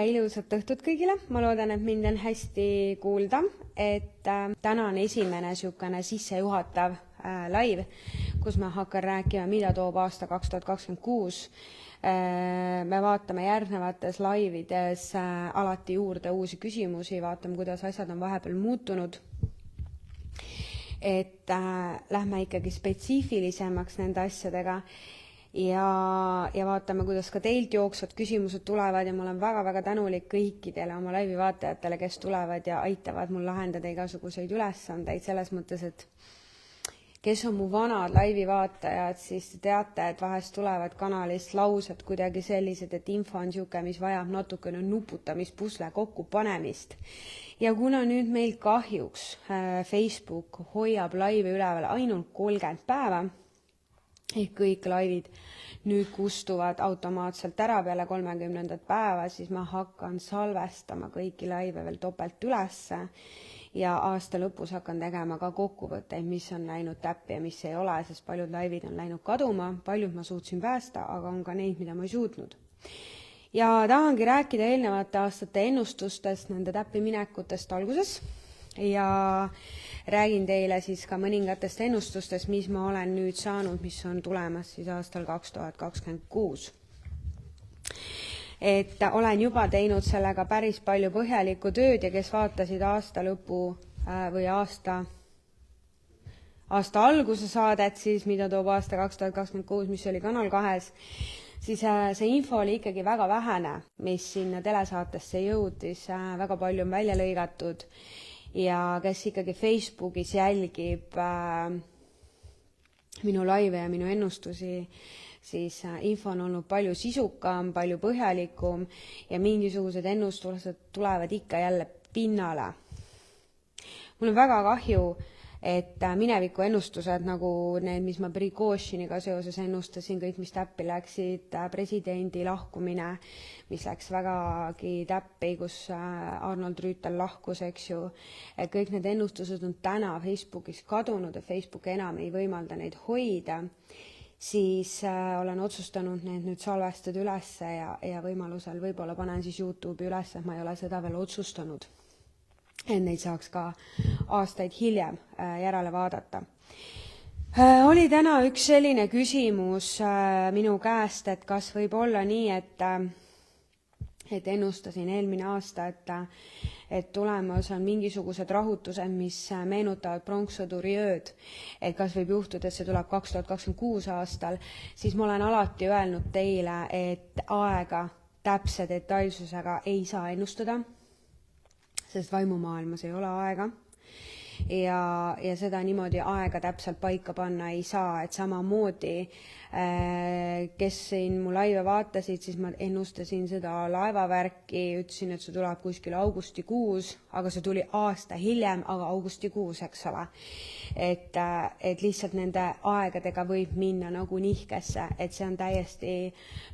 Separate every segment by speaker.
Speaker 1: ilusat õhtut kõigile, ma loodan, et mind on hästi kuulda, et täna on esimene niisugune sissejuhatav live, kus ma hakkan rääkima, mida toob aasta 2026. Me vaatame järgnevates laivides alati juurde uusi küsimusi, vaatame, kuidas asjad on vahepeal muutunud. Et lähme ikkagi spetsiifilisemaks nende asjadega ja vaatame, kuidas ka teilt jooksvad küsimused tulevad ja ma olen väga-väga tänulik kõikidele oma laivi vaatajatele, kes tulevad ja aitavad mul lahendada igasuguseid ülesandeid selles mõttes, et kes on mu vanad laivi vaatajad, siis te teate, et vahest tulevad kanalist laused kuidagi sellised, et info on niisugune, mis vajab natukene nuputamist, pusle kokkupanemist. Ja kuna nüüd meil kahjuks Facebook hoiab laivi üleval ainult 30 päeva, ehk kõik laivid nüüd kustuvad automaatselt ära peale 30. päeva, siis ma hakkan salvestama kõiki laive veel topelt ülesse ja aasta lõpus hakkan tegema ka kokkuvõtteid, mis on läinud täppi ja mis ei ole, sest paljud laivid on läinud kaduma, paljud ma suutsin päästa, aga on ka neid, mida ma ei suutnud. Ja tahangi rääkida eelnevate aastate ennustustest, nende täppi minekutest alguses ja räägin teile siis ka mõningatest ennustustest, mis ma olen nüüd saanud, mis on tulemas siis aastal 2026. Et olen juba teinud sellega päris palju põhjalikku tööd ja kes vaatasid aasta lõpu või aasta alguse saadet, siis mida toob aasta 2026, mis oli Kanal 2, siis see info oli ikkagi väga vähene, mis sinna telesaatesse jõudis, väga palju on välja lõigatud ja kes ikkagi Facebookis jälgib minu laive ja minu ennustusi, siis info on olnud palju sisukam, palju põhjalikum ja mingisugused ennustused tulevad ikka jälle pinnale. Mul on väga kahju, et mineviku ennustused nagu need, mis ma Prigožiniga seoses ennustasin, kõik, mis täppi läksid, presidendi lahkumine, mis läks vägagi täppi, kus Arnold Rüütel lahkus, eks ju, et kõik need ennustused on täna Facebookis kadunud ja Facebook enam ei võimalda neid hoida, siis olen otsustanud need nüüd salvestada ülesse ja võimalusel võib-olla panen siis YouTube'i üles, et ma ei ole seda veel otsustanud. Et neid saaks ka aastaid hiljem järele vaadata. Oli täna üks selline küsimus minu käest, et kas võib olla nii, et ennustasin eelmine aasta, et tulemas on mingisugused rahutused, mis meenutavad pronkssõduri ööd, et kas võib juhtuda, et see tuleb 2026 aastal, siis ma olen alati öelnud teile, et aega täpse detailsusega ei saa ennustada, sest vaimumaailmas ei ole aega ja seda niimoodi aega täpselt paika panna ei saa, et samamoodi, kes siin mu laive vaatasid, siis ma ennustasin seda laevavärki, ütlesin, et see tuleb kuskil augustikuus, aga see tuli aasta hiljem, aga augustikuus, eks ole. Et lihtsalt nende aegadega võib minna nagu nihkesse, et see on täiesti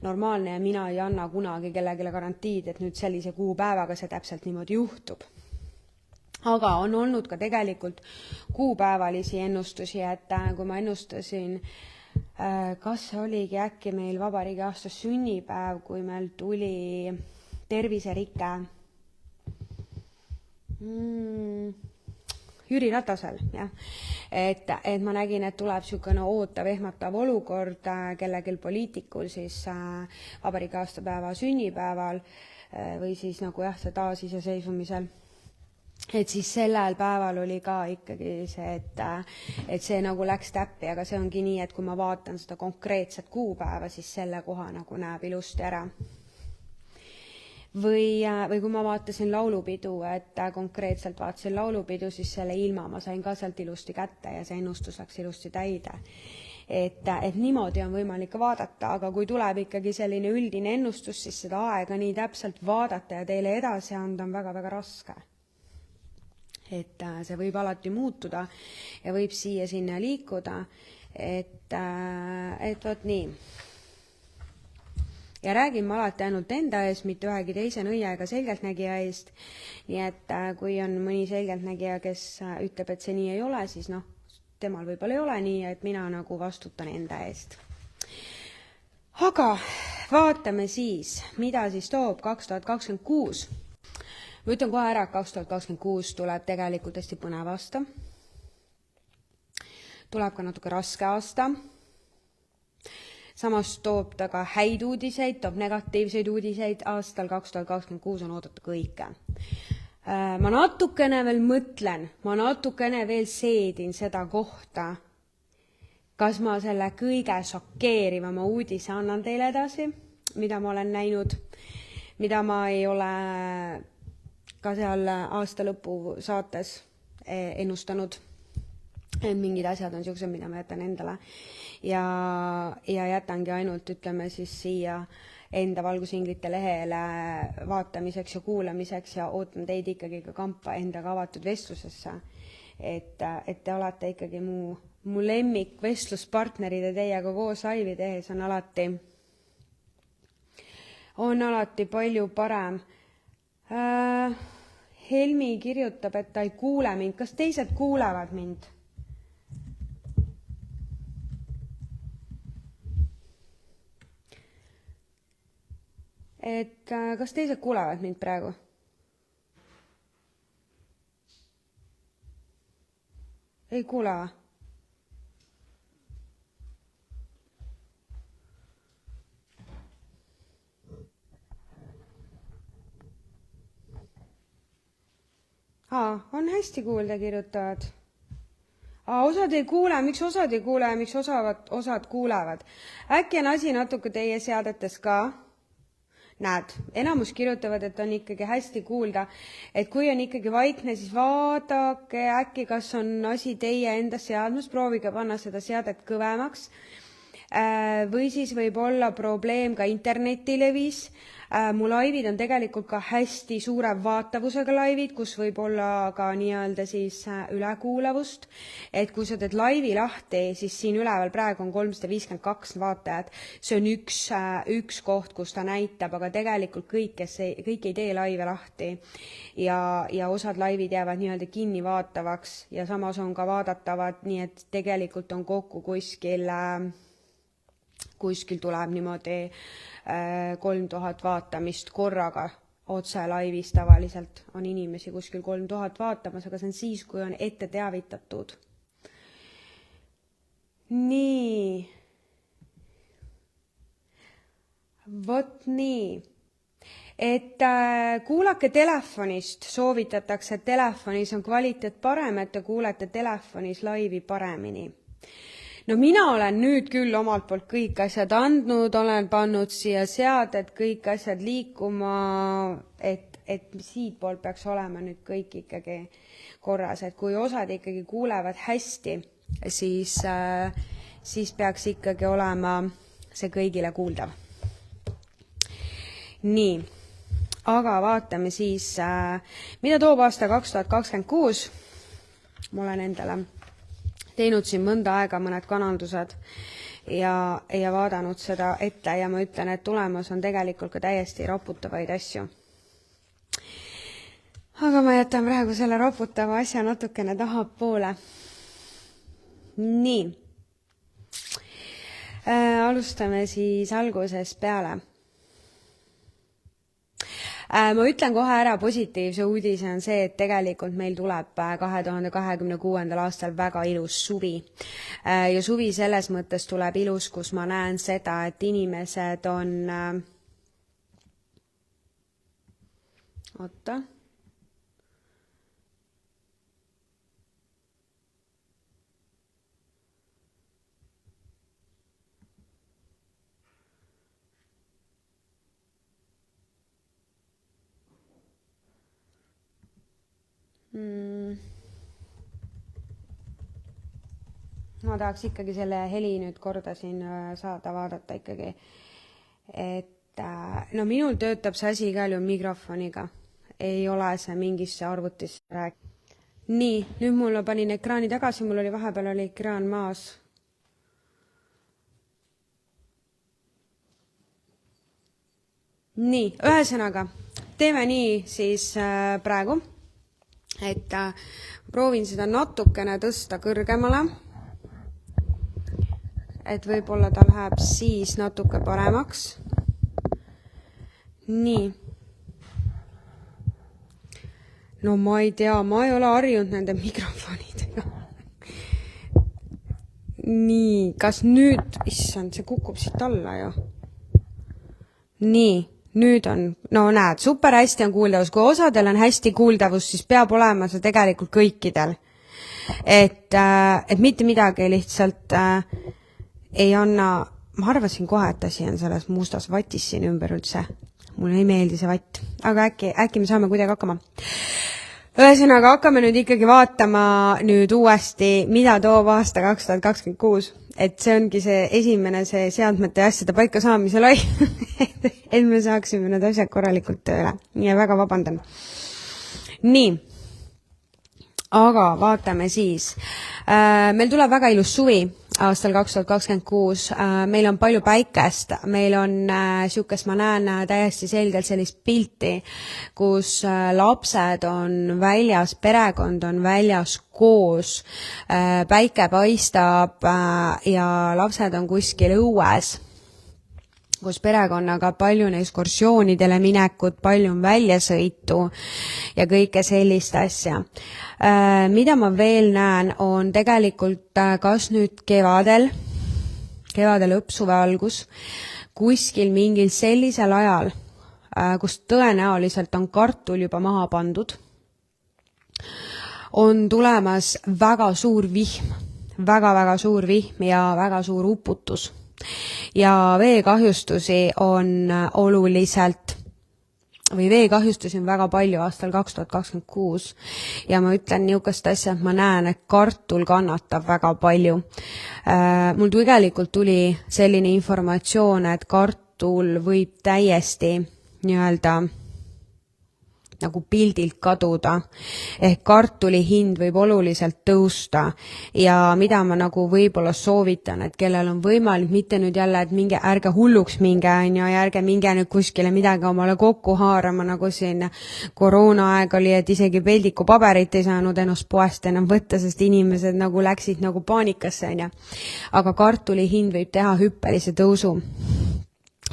Speaker 1: normaalne ja mina ei anna kunagi kellelegi garantiid, et nüüd sellise kuupäevaga see täpselt niimoodi juhtub. Aga on olnud ka tegelikult kuupäevalisi ennustusi, et kui ma ennustasin, kas see oligi äkki meil vabariigi aasta sünnipäev, kui meil tuli terviserike Jüri Ratasel, jah. Et ma nägin, et tuleb niisugune ootav, ehmatav olukord kellegil poliitikul siis vabariigi aastapäeva sünnipäeval või siis nagu jah, see taasiseseisvumisel. Et siis sellel päeval oli ka ikkagi see, et see nagu läks täppi, aga see ongi nii, et kui ma vaatan seda konkreetset kuupäeva, siis selle koha nagu näeb ilusti ära. Või kui ma vaatasin laulupidu, et konkreetselt vaatasin laulupidu, siis selle ilma ma sain ka sealt ilusti kätte ja see ennustus läks ilusti täide. Et niimoodi on võimalik vaadata, aga kui tuleb ikkagi selline üldine ennustus, siis seda aega nii täpselt vaadata ja teile edasi anda on väga-väga raske. Et see võib alati muutuda ja võib siia-sinna liikuda, et võt nii. Ja räägin ma alati ainult enda ees, mitte ühegi teise nõia ega selgeltnägija eest, nii et kui on mõni selgeltnägija, kes ütleb, et see nii ei ole, siis temal võib-olla ei ole nii, et mina nagu vastutan enda eest. Aga vaatame siis, mida siis toob 2026. Ma ütlen kohe ära, et 2026 tuleb tegelikult hästi põnev aasta. Tuleb ka natuke raske aasta. Samas toob ta ka häid uudiseid, toob negatiivseid uudiseid. Aastal 2026 on oodata kõike. Ma natukene veel mõtlen, ma natukene veel seedin seda kohta, kas ma selle kõige šokeerivama uudise annan teile edasi, mida ma olen näinud, mida ma ei ole ka seal aasta lõpu saates ennustanud. Mingid asjad on sellised, mida ma jätan endale ja jätangi ainult, ütleme siis siia enda valgusinglite lehele vaatamiseks ja kuulamiseks ja ootan teid ikkagi ka kampa endaga avatud vestlusesse, et te olete ikkagi mu lemmik vestluspartnerid ja teiega koos laivi tehes on alati palju parem. Helmi kirjutab, et ta ei kuule mind. Kas teised kuulevad mind? Kas teised kuulevad mind praegu? Ei kuule või? On hästi kuulda, kirjutavad. Osad ei kuule, miks osad ei kuule ja miks osad kuulevad? Äkki on asi natuke teie seadetes ka? Näed, enamus kirjutavad, et on ikkagi hästi kuulda, et kui on ikkagi vaikne, siis vaadake äkki, kas on asi teie enda seadmes, proovige panna seda seadet kõvemaks või siis võib olla probleem ka internetilevis. Mu laivid on tegelikult ka hästi suure vaatavusega laivid, kus võib olla ka nii-öelda siis ülekuulavust, et kui sa teed laivi lahti, siis siin üleval praegu on 352 vaatajat, see on üks koht, kus ta näitab, aga tegelikult kõik ei tee laive lahti ja osad laivid jäävad nii-öelda kinni vaatavaks ja samas on ka vaadatavad, nii et tegelikult on kokku kuskil tuleb niimoodi 3000 vaatamist korraga otse laivis. Tavaliselt on inimesi kuskil 3000 vaatamas, aga see on siis, kui on ette teavitatud. Nii. Vot nii. Et kuulake telefonist, soovitatakse, et telefonis on kvaliteet parem, et te kuulete telefonis laivi paremini. No mina olen nüüd küll omalt poolt kõik asjad andnud, olen pannud siia seaded, kõik asjad liikuma, et siit poolt peaks olema nüüd kõik ikkagi korras, et kui osad ikkagi kuulevad hästi, siis peaks ikkagi olema see kõigile kuuldav. Nii, aga vaatame siis, mida toob aasta 2026. Ma olen endale teinud siin mõnda aega mõned kanaldused ja vaadanud seda ette ja ma ütlen, et tulemas on tegelikult ka täiesti raputavaid asju. Aga ma jätan praegu selle raputava asja natukene tahapoole. Nii. Alustame siis algusest peale. Ma ütlen kohe ära, positiivse uudise on see, et tegelikult meil tuleb 2026. aastal väga ilus suvi. Ja suvi selles mõttes tuleb ilus, kus ma näen seda, et inimesed on... Oota. Ma tahaks ikkagi selle heli nüüd korda siin saada vaadata ikkagi, et no minul töötab see asi igal juhul mikrofoniga, ei ole see mingisse arvutisse rääk. Nii, nüüd mul panin ekraani tagasi, mul oli vahepeal oli ekraan maas. Nii, ühesõnaga, teeme nii siis praegu. Et proovin seda natukene tõsta kõrgemale, et võib-olla ta läheb siis natuke paremaks. nii. No ma ei tea, ma ei ole harjunud nende mikrofonidega. Nii, kas nüüd, issand, see kukub siit alla ju. Nii, nüüd on, no näed, super hästi on kuuldavus. Kui osadel on hästi kuuldavus, siis peab olema see tegelikult kõikidel. Et mitte midagi lihtsalt ei anna, ma arvasin kohe, et asi on selles mustas vatis siin ümber üldse. Mulle ei meeldi see vatt, aga äkki me saame kuidagi hakkama. Ühesõnaga, hakkame nüüd ikkagi vaatama nüüd uuesti, mida toob aasta 2026. Et see ongi see esimene see seadmete ja asjade paika saamisel oi, et me saaksime need asjad korralikult tööle. Ja väga vabandan. Nii, aga vaatame siis. Meil tuleb väga ilus suvi aastal 2026. Meil on palju päikest. Meil on siukest, ma näen täiesti selgelt sellist pilti, kus lapsed on väljas, perekond on väljas koos, päike paistab ja lapsed on kuskil õues, kus perekonnaga palju ekskursioonidele minekut, palju on väljasõitu ja kõike sellist asja. Mida ma veel näen, on tegelikult kas nüüd kevadel lõppsuve algus, kuskil mingil sellisel ajal, kus tõenäoliselt on kartul juba maha pandud, on tulemas väga suur vihm, väga suur vihm ja väga suur uputus. Ja veekahjustusi on oluliselt, või veekahjustusi on väga palju aastal 2026 ja ma ütlen niisugust asja, et ma näen, et kartul kannatab väga palju. Mul tegelikult tuli selline informatsioon, et kartul võib täiesti nii-öelda nagu pildilt kaduda, ehk kartuli hind võib oluliselt tõusta ja mida ma nagu võib-olla soovitan, et kellel on võimalik, mitte nüüd jälle, et minge, ärge hulluks minge, ja ärge minge nüüd kuskile midagi omale kokku haarama, nagu siin koroona aeg oli, et isegi peldikupaberit ei saanud ennast poest enam võtta, sest inimesed nagu läksid nagu paanikasse, aga kartuli hind võib teha hüppelise tõusu,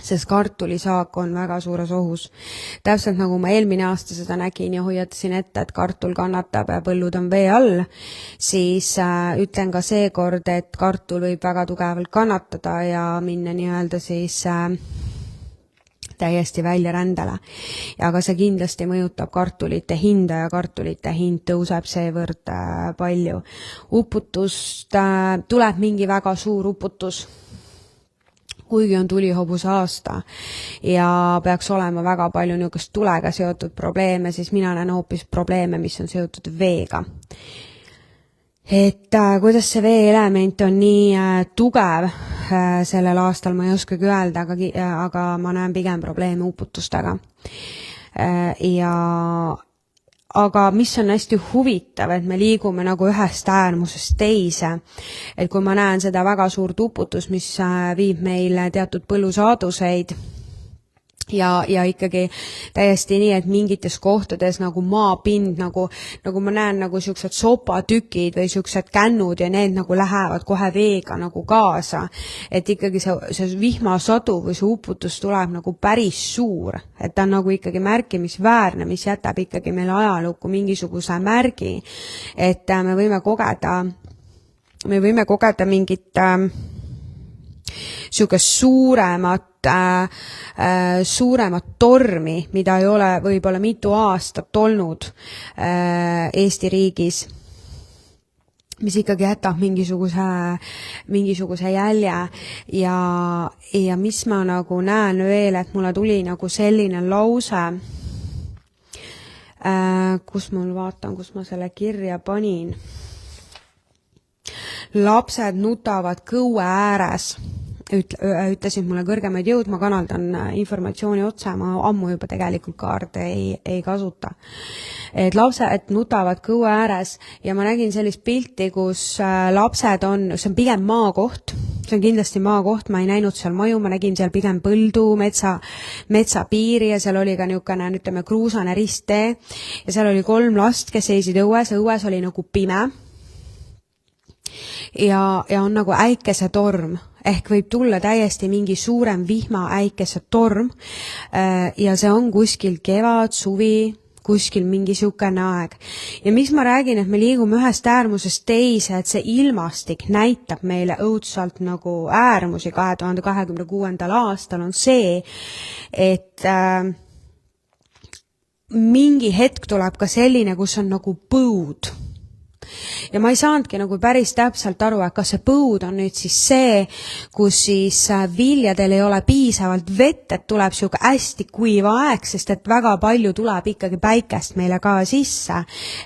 Speaker 1: sest kartulisaak on väga suures ohus. Täpselt nagu ma eelmine aasta seda nägin ja hoiatasin ette, et kartul kannatab ja põllud on vee all, siis ütlen ka seekord, et kartul võib väga tugevalt kannatada ja minna nii-öelda siis täiesti välja rändele. Aga see kindlasti mõjutab kartulite hinda ja kartulite hind tõuseb seevõrd palju. Uputust, tuleb mingi väga suur uputus, kuigi on tulihobuse aasta ja peaks olema väga palju niisugust tulega seotud probleeme, siis mina näen hoopis probleeme, mis on seotud veega. Et kuidas see veeelement on nii tugev sellel aastal, ma ei oskagi öelda, aga ma näen pigem probleeme uputustega. Aga mis on hästi huvitav, et me liigume nagu ühest äärmusest teise, et kui ma näen seda väga suurt uputust, mis viib meile teatud põllusaaduseid ja ikkagi täiesti nii, et mingites kohtades nagu maapind, nagu ma näen nagu siuksed sopatükid või siuksed kännud ja need nagu lähevad kohe veega nagu kaasa, et ikkagi see vihmasadu või see uputus tuleb nagu päris suur, et ta on nagu ikkagi märkimisväärne, mis jätab ikkagi meile ajalukku mingisuguse märgi, et me võime kogeda mingit siukest suuremat tormi, mida ei ole võib-olla mitu aastat olnud Eesti riigis, mis ikkagi jätab mingisuguse jälje ja mis ma nagu näen veel, et mulle tuli nagu selline lause, kus ma selle kirja panin. Lapsed nutavad kõue ääres, ütlesid mulle kõrgemaid jõud, ma kanaldan informatsiooni otsa, ma ammu juba tegelikult kaarte ei kasuta. Et lapsed nutavad kõue ääres ja ma nägin sellist pilti, kus lapsed on, see on pigem maakoht, see on kindlasti maakoht, ma ei näinud seal maju, ma nägin seal pigem põldu, metsapiiri ja seal oli ka niisugune, ütleme, kruusane risttee ja seal oli 3 last, kes seisid õues oli nagu pime. Ja on nagu äikesetorm, ehk võib tulla täiesti mingi suurem vihma, äikesetorm ja see on kuskil kevad, suvi, kuskil mingi siukene aeg. Ja miks ma räägin, et me liigume ühest äärmusest teise, et see ilmastik näitab meile õudselt nagu äärmusi 2026. aastal on see, et mingi hetk tuleb ka selline, kus on nagu põud. Ja ma ei saanudki nagu päris täpselt aru, et kas see põud on nüüd siis see, kus siis viljadel ei ole piisavalt vett, et tuleb siuke hästi kuiva aeg, sest et väga palju tuleb ikkagi päikest meile ka sisse.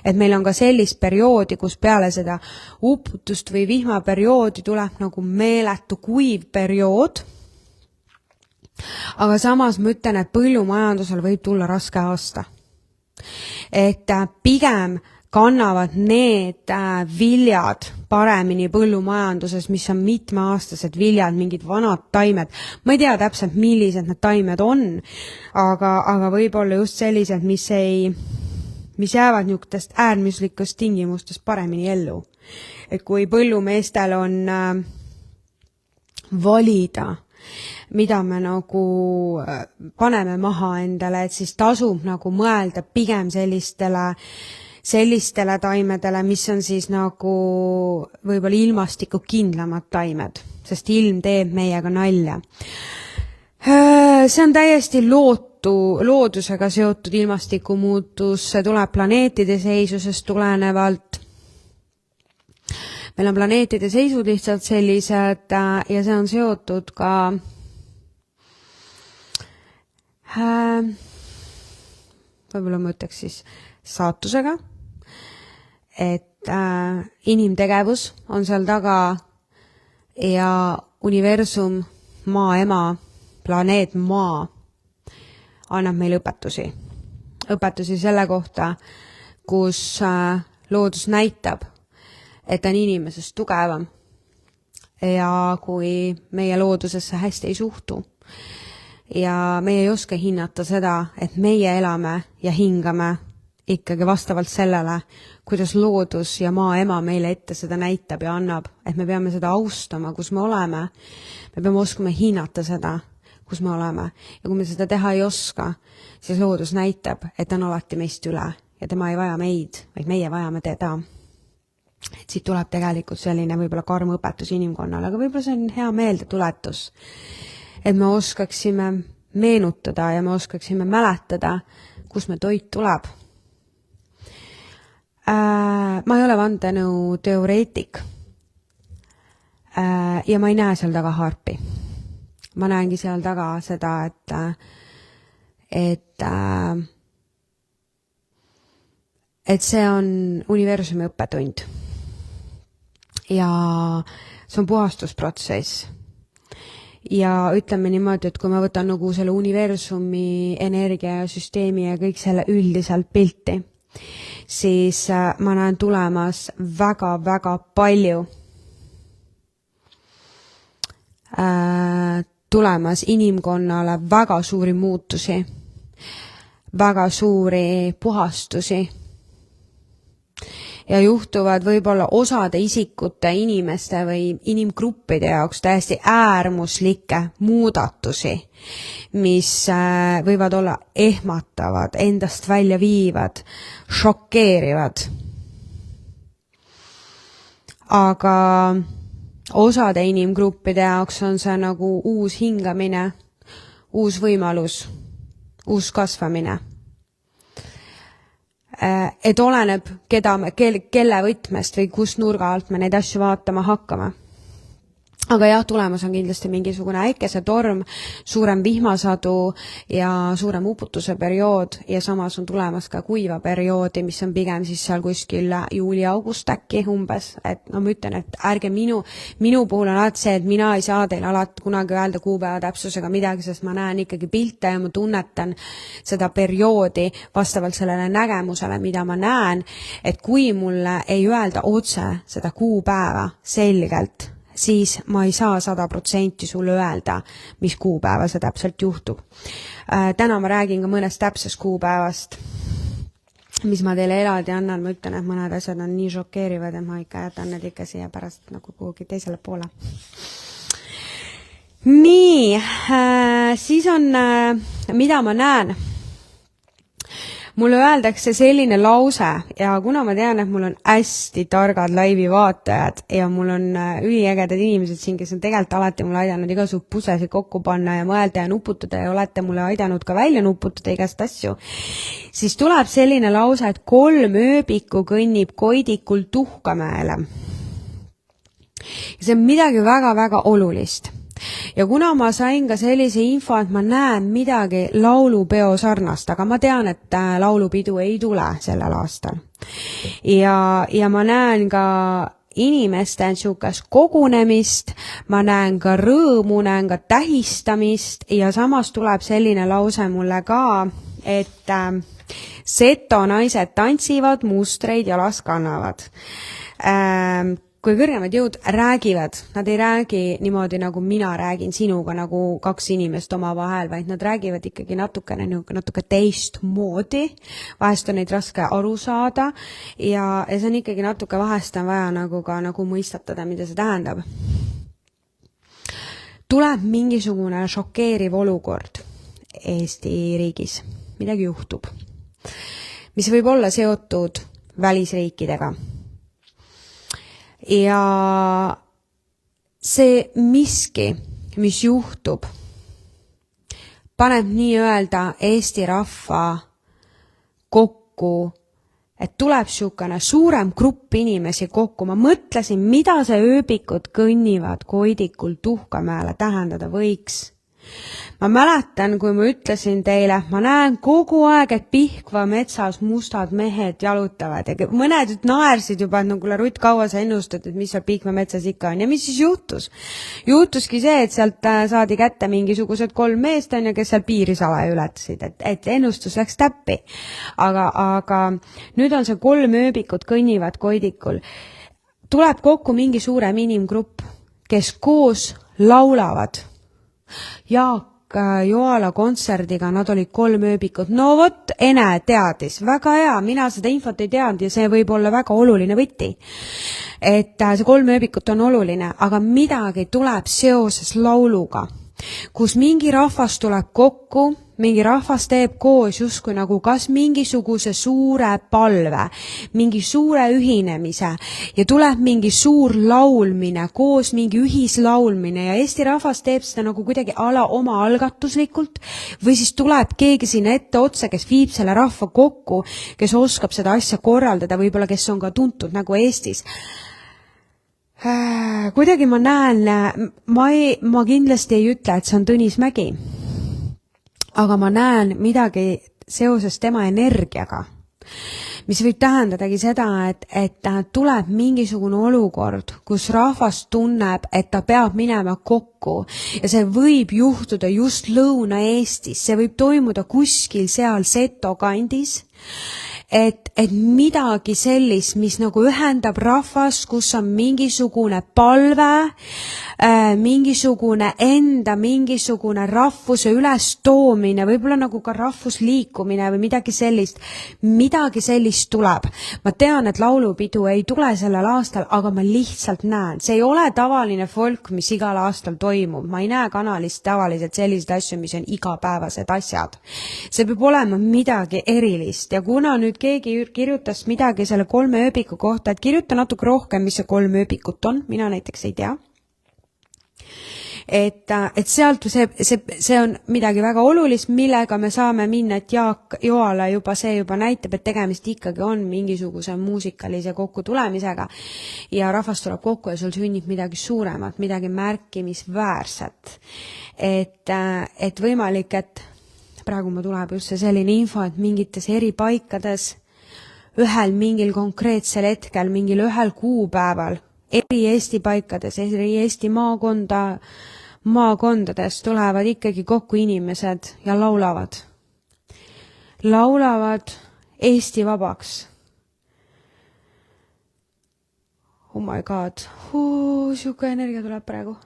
Speaker 1: Et meil on ka sellist perioodi, kus peale seda uputust või vihmaperioodi tuleb nagu meeletu kuiv periood. Aga samas ma ütlen, et põllumajandusel võib tulla raske aasta. Et pigem kannavad need viljad paremini põllumajanduses, mis on mitmeaastased viljad, mingid vanad taimed. Ma ei tea täpselt, millised need taimed on, aga võib-olla just sellised, mis jäävad niisugustest äärmuslikust tingimustest paremini ellu. Et kui põllumeestel on valida, mida me nagu paneme maha endale, et siis tasub nagu mõelda pigem sellistele taimedele, mis on siis nagu võib-olla ilmastiku kindlamad taimed, sest ilm teeb meiega nalja. See on täiesti loodusega seotud ilmastikumuutus, see tuleb planeetide seisusest tulenevalt. Meil on planeetide seisud lihtsalt sellised ja see on seotud ka võib-olla ma ütleks siis saatusega, et inimtegevus on seal taga ja universum, maa ema, planeet maa annab meile õpetusi selle kohta, kus loodus näitab, et on inimesest tugevam ja kui meie loodusesse hästi ei suhtu ja meie ei oska hinnata seda, et meie elame ja hingame ikkagi vastavalt sellele, kuidas loodus ja maa ema meile ette seda näitab ja annab, et me peame seda austama, kus me oleme. Me peame oskama hinnata seda, kus me oleme. Ja kui me seda teha ei oska, siis loodus näitab, et on alati meist üle ja tema ei vaja meid, vaid meie vajame teda. Et siit tuleb tegelikult selline võib-olla karm õpetus inimkonnale, aga võib-olla see on hea meeldetuletus, et me oskaksime meenutada ja me oskaksime mäletada, kus me toit tuleb. Ma ei ole vandenõu teoreetik ja ma ei näe seal taga harpi. Ma näengi seal taga seda, et see on universumi õppetund ja see on puhastusprotsess. Ja ütleme niimoodi, et kui ma võtan nagu selle universumi energia ja süsteemi ja kõik selle üldiselt pilti, siis ma näen tulemas väga-väga palju tulemas inimkonnale väga suuri muutusi, väga suuri puhastusi ja juhtuvad võib-olla osade isikute, inimeste või inimgruppide jaoks täiesti äärmuslikke muudatusi, mis võivad olla ehmatavad, endast välja viivad, šokeerivad. Aga osade inimgruppide jaoks on see nagu uus hingamine, uus võimalus, uus kasvamine. Et oleneb, kelle võtmest või kus nurga alt me neid asju vaatama hakkame. Aga jah, tulemas on kindlasti mingisugune äikesetorm, suurem vihmasadu ja suurem uputuse periood ja samas on tulemas ka kuiva perioodi, mis on pigem siis seal kuskil juuli-august äkki umbes. Et no ma ütlen, et ärge minu puhul on alati see, et mina ei saa teile alati kunagi öelda kuupäeva täpsusega midagi, sest ma näen ikkagi pilte ja ma tunnetan seda perioodi vastavalt sellele nägemusele, mida ma näen, et kui mulle ei öelda otse seda kuupäeva selgelt, siis ma ei saa 100% sulle öelda, mis kuupäeva see täpselt juhtub. Täna ma räägin ka mõnest täpsest kuupäevast, mis ma teile eraldi annan. Ma ütlen, et mõned asjad on nii šokeerivad, et ma ikka jätan need ikka siia pärast nagu kuhugi teisele poole. nii, siis on, mida ma näen. Mulle öeldakse selline lause ja kuna ma tean, et mul on hästi targad laivi vaatajad ja mul on üliägedad inimesed siin, kes on tegelikult alati mulle aidanud igasugu pusesid kokku panna ja mõelda ja nuputada ja olete mulle aidanud ka välja nuputada igast asju, siis tuleb selline lause, et 3 ööbikku kõnnib Koidikul Tuhkamäele. Ja see on midagi väga-väga olulist. Ja kuna ma sain ka sellise info, et ma näen midagi laulupeo sarnast, aga ma tean, et laulupidu ei tule sellel aastal. Ja ma näen ka inimeste niisugust kogunemist, ma näen ka rõõmu, näen ka tähistamist ja samas tuleb selline lause mulle ka, et seto naised tantsivad, mustreid jalas kannavad. Kui kõrgemad jõud räägivad, nad ei räägi niimoodi, nagu mina räägin sinuga, nagu 2 inimest oma vahel, vaid nad räägivad ikkagi natuke teistmoodi. Vahest on neid raske aru saada ja see on ikkagi natuke vahest on vaja nagu mõistatada, mida see tähendab. Tuleb mingisugune šokeeriv olukord Eesti riigis. Midagi juhtub, mis võib olla seotud välisriikidega. Ja see miski, mis juhtub, paneb nii-öelda Eesti rahva kokku, et tuleb niisugune suurem grupp inimesi kokku. Ma mõtlesin, mida see ööbikud kõnnivad Koidikul Tuhkamäele tähendada võiks. Ma mäletan, kui ma ütlesin teile, ma näen kogu aeg, et Pihkva metsas mustad mehed jalutavad ja mõned naersid juba, et kuule Rutt, kaua sa ennustad, et mis seal Pihkva metsas ikka on. Ja mis siis juhtus? Juhtuski see, et sealt saadi kätte mingisugused 3 meest, kes seal piirisala ületasid, et ennustus läks täppi. Aga nüüd on see 3 ööbikut kõnnivad Koidikul. Tuleb kokku mingi suurem inimgrupp, kes koos laulavad. Jaak Joala kontserdiga, nad olid 3 ööbikut. No vot, Ene teadis. Väga hea, mina seda infot ei teadnud ja see võib olla väga oluline võti. Et see 3 ööbikut on oluline, aga midagi tuleb seoses lauluga, kus mingi rahvas tuleb kokku, mingi rahvas teeb koos justkui nagu kas mingisuguse suure palve, mingi suure ühinemise ja tuleb mingi suur laulmine, koos mingi ühislaulmine ja Eesti rahvas teeb seda nagu kuidagi oma algatuslikult või siis tuleb keegi sinna ette otsa, kes viib selle rahva kokku, kes oskab seda asja korraldada, võib-olla kes on ka tuntud nagu Eestis. Kuidagi ma näen, ma kindlasti ei ütle, et see on Tõnis Mägi. Aga ma näen midagi seoses tema energiaga, mis võib tähendadagi seda, et tuleb mingisugune olukord, kus rahvas tunneb, et ta peab minema kokku ja see võib juhtuda just Lõuna-Eestis, see võib toimuda kuskil seal Seto kandis, et midagi sellist, mis nagu ühendab rahvas, kus on mingisugune palve, mingisugune mingisugune rahvuse ülestoomine, võib-olla nagu ka rahvusliikumine või midagi sellist tuleb. Ma tean, et laulupidu ei tule sellel aastal, aga ma lihtsalt näen. See ei ole tavaline folk, mis igal aastal toimub. Ma ei näe kanalist tavaliselt selliseid asju, mis on igapäevased asjad. See peab olema midagi erilist ja kuna nüüd keegi kirjutas midagi selle 3 ööbiku kohta, et kirjuta natuke rohkem, mis see 3 ööbikut on, mina näiteks ei tea. Et sealt see on midagi väga olulist, millega me saame minna, et Jaak Joala juba näitab, et tegemist ikkagi on mingisuguse muusikalise kokkutulemisega ja rahvas tuleb kokku ja sul sünnib midagi suuremat, midagi märkimisväärset. Et võimalik, et praegu ma tuleb just selline info, et mingites eri paikades ühel mingil konkreetsel hetkel, mingil ühel kuupäeval, eri Eesti paikades, eri Eesti maakondades tulevad ikkagi kokku inimesed ja laulavad. Laulavad Eesti vabaks. Oh my god, siuke energia tuleb praegu.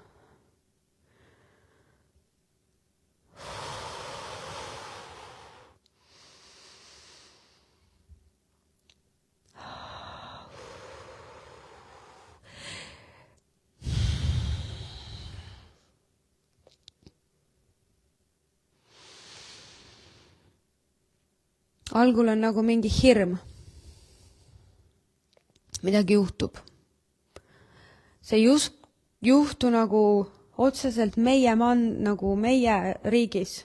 Speaker 1: algul on nagu mingi hirm. Midagi juhtub. See just juhtu nagu otseselt nagu meie riigis.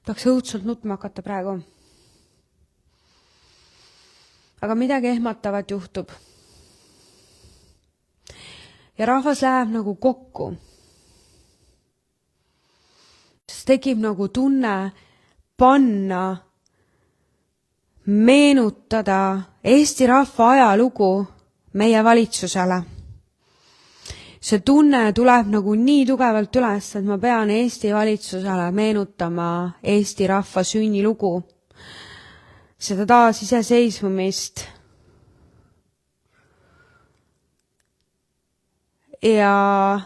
Speaker 1: Tahaks õudselt nutma hakata praegu. Aga midagi ehmatavat juhtub. Ja rahvas läheb nagu kokku. Sest tekib nagu tunne panna, meenutada Eesti rahva ajalugu meie valitsusele. See tunne tuleb nagu nii tugevalt üles, et ma pean Eesti valitsusele meenutama Eesti rahva sünnilugu. Seda taasiseseisvumist. Ja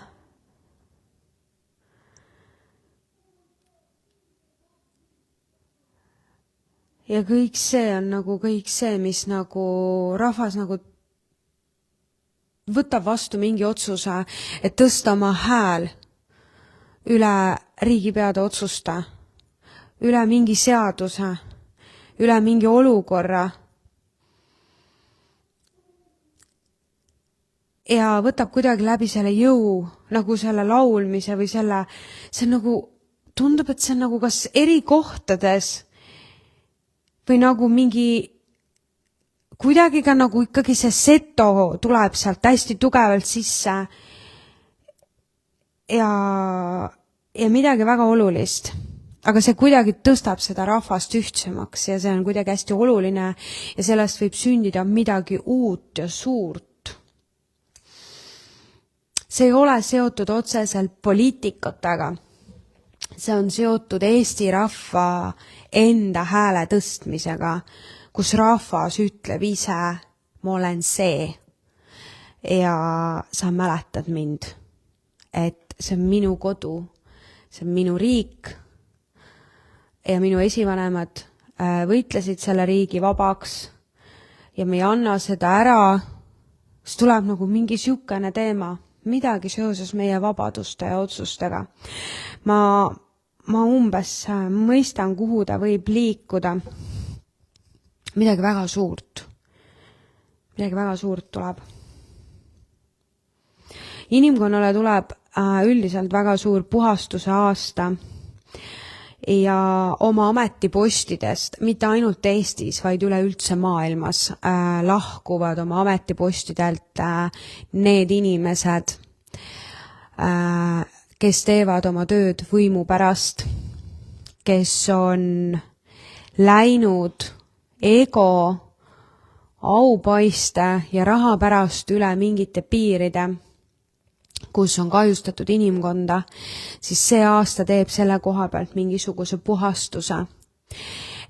Speaker 1: kõik see on nagu kõik see, mis nagu rahvas nagu võtab vastu mingi otsuse, et tõsta oma hääl üle riigipeade otsuste, üle mingi seaduse, üle mingi olukorra. Ja võtab kuidagi läbi selle jõu, nagu selle laulmise või see on nagu, tundub, et see on nagu kas eri kohtades või nagu mingi, kuidagi ka nagu ikkagi see seto tuleb sealt hästi tugevalt sisse ja midagi väga olulist. Aga see kuidagi tõstab seda rahvast ühtsemaks ja see on kuidagi hästi oluline ja sellest võib sündida midagi uut ja suurt. See ei ole seotud otseselt poliitikatega. See on seotud Eesti rahva enda hääle tõstmisega, kus rahvas ütleb ise, ma olen see ja sa mäletad mind, et see on minu kodu, see on minu riik ja minu esivanemad võitlesid selle riigi vabaks ja me ei anna seda ära, siis tuleb nagu mingi siukene teema, midagi seoses meie vabaduste ja otsustega. Ma umbes mõistan, kuhu ta võib liikuda. Midagi väga suurt. Midagi väga suurt tuleb. Inimkonnale tuleb üldiselt väga suur puhastuse aasta ja oma ametipostidest, mitte ainult Eestis, vaid üleüldse maailmas lahkuvad oma ametipostidelt need inimesed, kes teevad oma tööd võimu pärast, kes on läinud ego, aupaiste ja raha pärast üle mingite piiride, kus on kahjustatud inimkonda, siis see aasta teeb selle koha pealt mingisuguse puhastuse.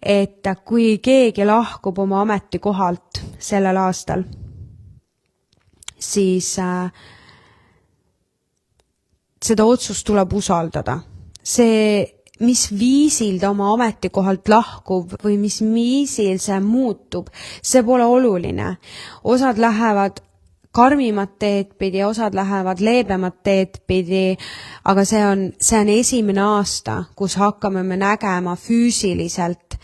Speaker 1: Et kui keegi lahkub oma ametikohalt sellel aastal, siis seda otsust tuleb usaldada. See, mis viisil ta oma ametikohalt lahkub või mis viisil see muutub, see pole oluline. Osad lähevad karmimat teed pidi, osad lähevad leebemat teed pidi, aga see on esimene aasta, kus hakkame me nägema füüsiliselt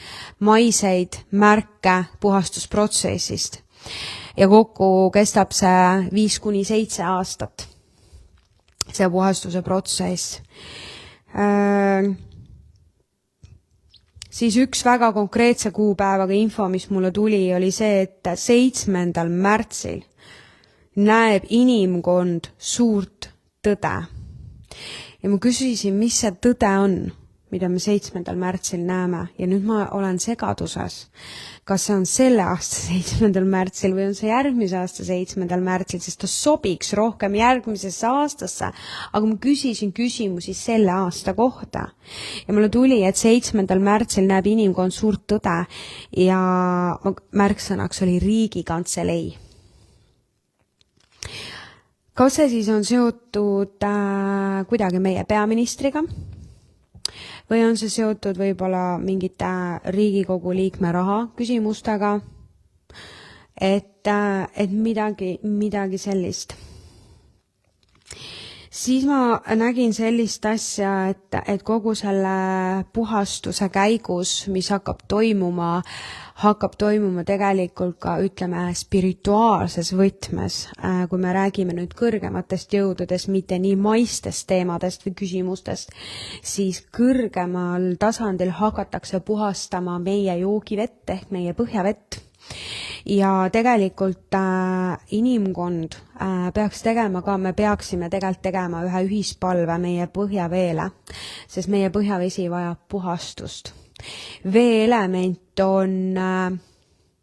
Speaker 1: maiseid märke puhastusprotsessist. Ja kokku kestab see 5-7 aastat. See puhastuse protsess. Siis üks väga konkreetse kuupäevaga info, mis mulle tuli, oli see, et 7. märtsil näeb inimkond suurt tõde. Ja ma küsisin, mis see tõde on, mida me 7. märtsil näeme. Ja nüüd ma olen segaduses. Kas see on selle aasta 7. märtsil või on see järgmise aasta 7. märtsil, sest ta sobiks rohkem järgmisesse aastasse, aga ma küsisin küsimusi selle aasta kohta. Ja mulle tuli, et 7. märtsil näeb inimkond suurt tõde ja märksõnaks oli Riigikantselei. Kas see siis on seotud kuidagi meie peaministriga? Või on see seotud võib-olla mingite Riigikogu liikme raha küsimustega, et midagi sellist. Siis ma nägin sellist asja, et kogu selle puhastuse käigus, mis hakkab toimuma tegelikult ka, ütleme, spirituaalses võtmes, kui me räägime nüüd kõrgematest jõududest, mitte nii maistest teemadest või küsimustest, siis kõrgemal tasandil hakatakse puhastama meie joogivett ehk meie põhjavett. Ja tegelikult inimkond peaks tegema ka, me peaksime tegelikult tegema ühe ühispalve meie põhjaveele, sest meie põhjavesi vajab puhastust. Veeelement on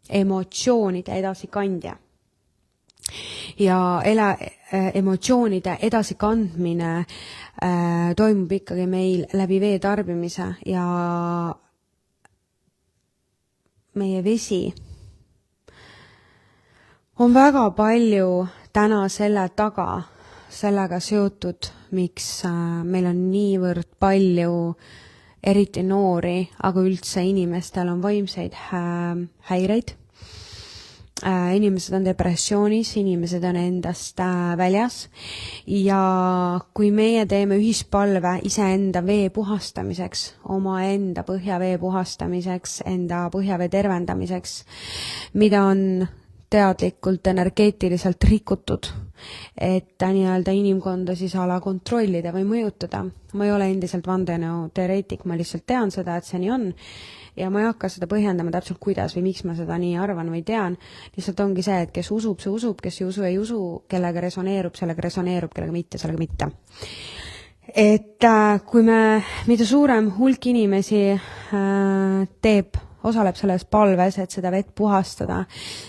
Speaker 1: emotsioonide edasikandja. Ja emotsioonide edasikandmine toimub ikkagi meil läbi vee tarbimise ja meie vesi on väga palju täna selle taga, sellega seotud, miks meil on niivõrd palju eriti noori, aga üldse inimestel on vaimseid häireid. Inimesed on depressioonis, inimesed on endast väljas ja kui meie teeme ühispalve iseenda vee puhastamiseks, omaenda põhjavee puhastamiseks, enda põhjavee tervendamiseks, mida on teadlikult energeetiliselt rikutud, et nii-öelda inimkonda siis ala kontrollida või mõjutada. Ma ei ole endiselt vandenõuteoreetik, ma lihtsalt tean seda, et see nii on ja ma ei hakka seda põhjendama täpselt kuidas või miks ma seda nii arvan või tean. Lihtsalt ongi see, et kes usub, see usub, kes ei usu, kellega resoneerub, sellega resoneerub, kellega mitte, sellega mitte. Et kui mida suurem hulk inimesi osaleb selles palves, et seda vett puhastada,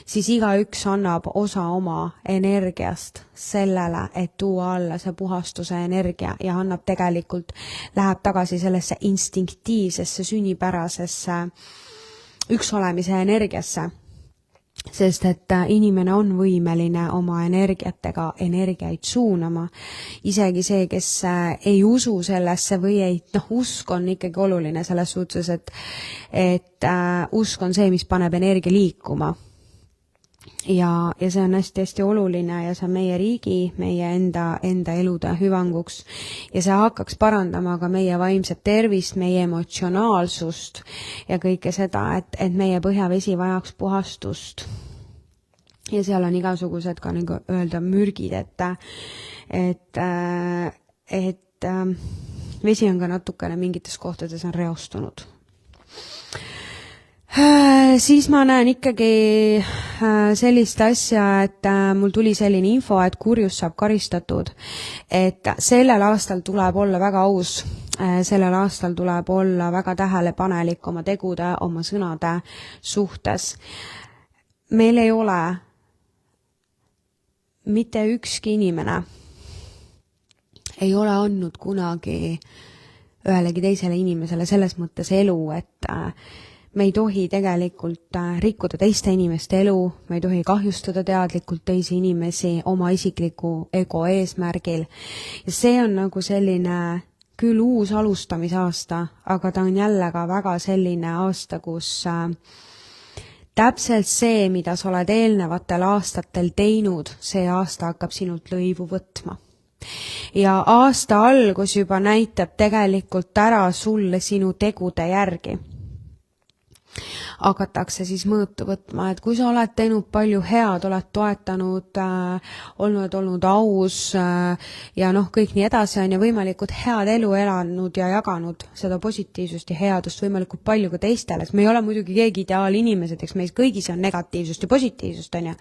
Speaker 1: siis igaüks annab osa oma energiast sellele, et tuua alla see puhastuse energia ja annab tegelikult, läheb tagasi sellesse instinktiivsesse, sünnipärasesse üksolemise energiasse. Sest et inimene on võimeline oma energiatega energiaid suunama. Isegi see, kes ei usu sellesse või ei, usk on ikkagi oluline selles suhtes, et usk on see, mis paneb energia liikuma. Ja see on hästi oluline ja see on meie riigi, meie enda elude hüvanguks ja see hakkaks parandama ka meie vaimset tervist, meie emotsionaalsust ja kõike seda, et meie põhjavesi vajaks puhastust. Ja seal on igasugused ka nagu öelda mürgid, et vesi on ka natukene mingites kohtades on reostunud. Siis ma näen ikkagi sellist asja, et mul tuli selline info, et kurjus saab karistatud, et sellel aastal tuleb olla väga aus, sellel aastal tuleb olla väga tähelepanelik oma tegude, oma sõnade suhtes. Meil ei ole mitte ükski inimene ei ole andnud kunagi ühelegi teisele inimesele selles mõttes elu, et me ei tohi tegelikult rikkuda teiste inimeste elu, me ei tohi kahjustada teadlikult teisi inimesi oma isikliku ego eesmärgil. Ja see on nagu selline küll uus alustamisaasta, aga ta on jälle ka väga selline aasta, kus täpselt see, mida sa oled eelnevatel aastatel teinud, see aasta hakkab sinult lõivu võtma. Ja aasta algus juba näitab tegelikult ära sulle sinu tegude järgi. Hakatakse siis mõõtu võtma, et kui sa oled teinud palju head, oled toetanud, olnud aus ja kõik nii edasi on ja võimalikult head elu elanud ja jaganud seda positiivsust ja headust võimalikult palju ka teistele, et me ei ole muidugi keegi ideaalinimesed, eks meis kõigis on negatiivsust ja positiivsust, on ju.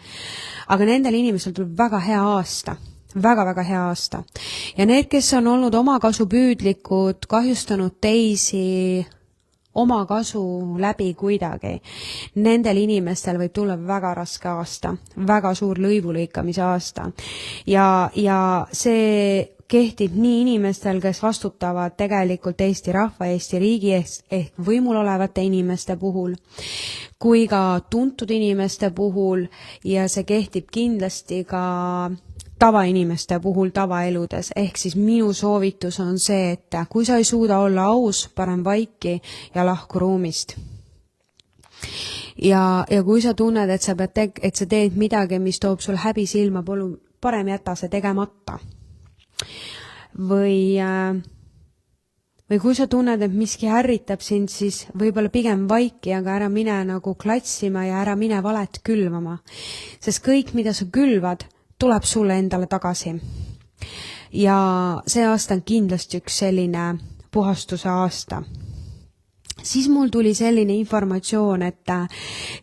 Speaker 1: Aga nendel inimestel tuleb väga hea aasta. Väga-väga hea aasta. Ja need, kes on olnud omakasupüüdlikud, kahjustanud teisi oma kasu läbi kuidagi, nendel inimestel võib tulla väga raske aasta, väga suur lõivulõikamise aasta. Ja see kehtib nii inimestel, kes vastutavad tegelikult Eesti rahva, Eesti riigi ehk võimul olevate inimeste puhul, kui ka tuntud inimeste puhul ja see kehtib kindlasti ka tavainimeste puhul tavaeludes, ehk siis minu soovitus on see, et kui sa ei suuda olla aus, parem vaiki ja lahku ruumist. Ja kui sa tunned, et sa teed midagi, mis toob sul häbi silma, parem jäta see tegemata. või kui sa tunned, et miski ärritab sind, siis võib-olla pigem vaiki, aga ära mine nagu klatsima ja ära mine valet külvama. Sest kõik, mida sa külvad, tuleb sulle endale tagasi. Ja see aasta on kindlasti üks selline puhastuse aasta. Siis mul tuli selline informatsioon, et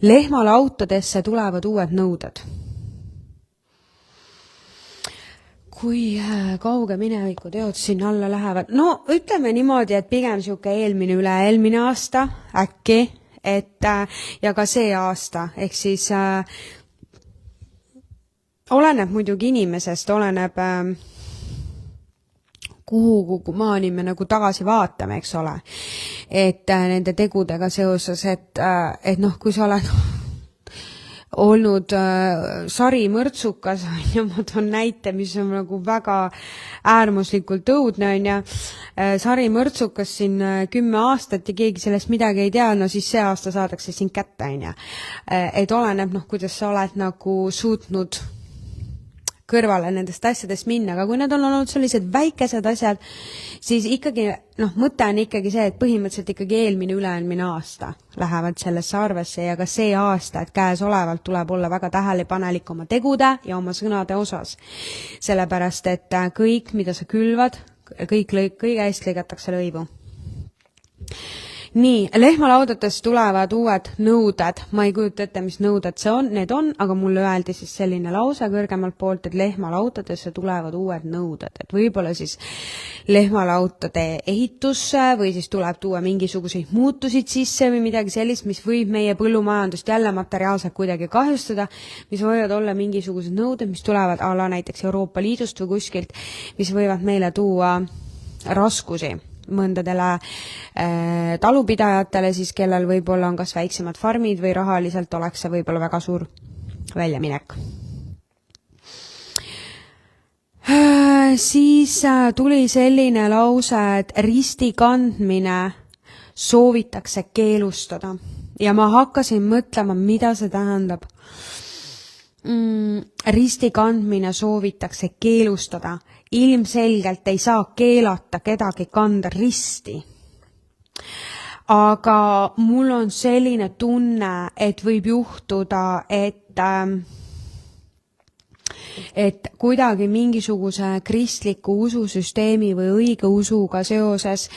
Speaker 1: lehmalautadesse tulevad uued nõuded. Kui kauge mineviku teod sinna alla lähevad? No ütleme niimoodi, et pigem siuke üle-eelmine aasta äkki, et ja ka see aasta, ehk siis oleneb muidugi inimesest, oleneb kuhu maani me nagu tagasi vaatame, eks ole, et nende tegudega seoses, et kui sa oled olnud sarimõrtsukas, ja ma toon näite, mis on nagu väga äärmuslikult õudne, on ja sarimõrtsukas siin 10 aastat ja keegi sellest midagi ei tea, no siis see aasta saadakse siin kätte, on ja. Et oleneb, kuidas sa oled nagu suutnud kõrvale nendest asjadest minna, aga kui need on olnud sellised väikesed asjad, siis ikkagi, mõte on ikkagi see, et põhimõtteliselt ikkagi üle-eelmine aasta lähevad sellesse arvesse ja ka see aasta, et käesolevalt tuleb olla väga tähelepanelik oma tegude ja oma sõnade osas. Sellepärast, et kõik, mida sa külvad, kõige eest lõigatakse lõivu. Nii, lehmalaudatest tulevad uued nõuded. Ma ei kujuta ette, mis nõuded need on, aga mulle öeldi siis selline lause kõrgemalt poolt, et lehmalautadesse tulevad uued nõuded. Et võib-olla siis lehmalautade ehitusse või siis tuleb tuua mingisuguseid muutusid sisse või midagi sellist, mis võib meie põllumajandust jälle materiaalselt kuidagi kahjustada, mis võivad olla mingisugused nõuded, mis tulevad ala näiteks Euroopa Liidust või kuskilt, mis võivad meile tuua raskusi mõndadele talupidajatele, siis kellel võib-olla on kas väiksemad farmid või rahaliselt oleks see võib-olla väga suur väljaminek. Siis tuli selline lause, et risti kandmine soovitakse keelustada ja ma hakkasin mõtlema, mida see tähendab. Risti kandmine soovitakse keelustada. Ilmselgelt ei saa keelata kedagi kanda risti. Aga mul on selline tunne, et võib juhtuda, et kuidagi mingisuguse kristliku ususüsteemi või õige usuga seoses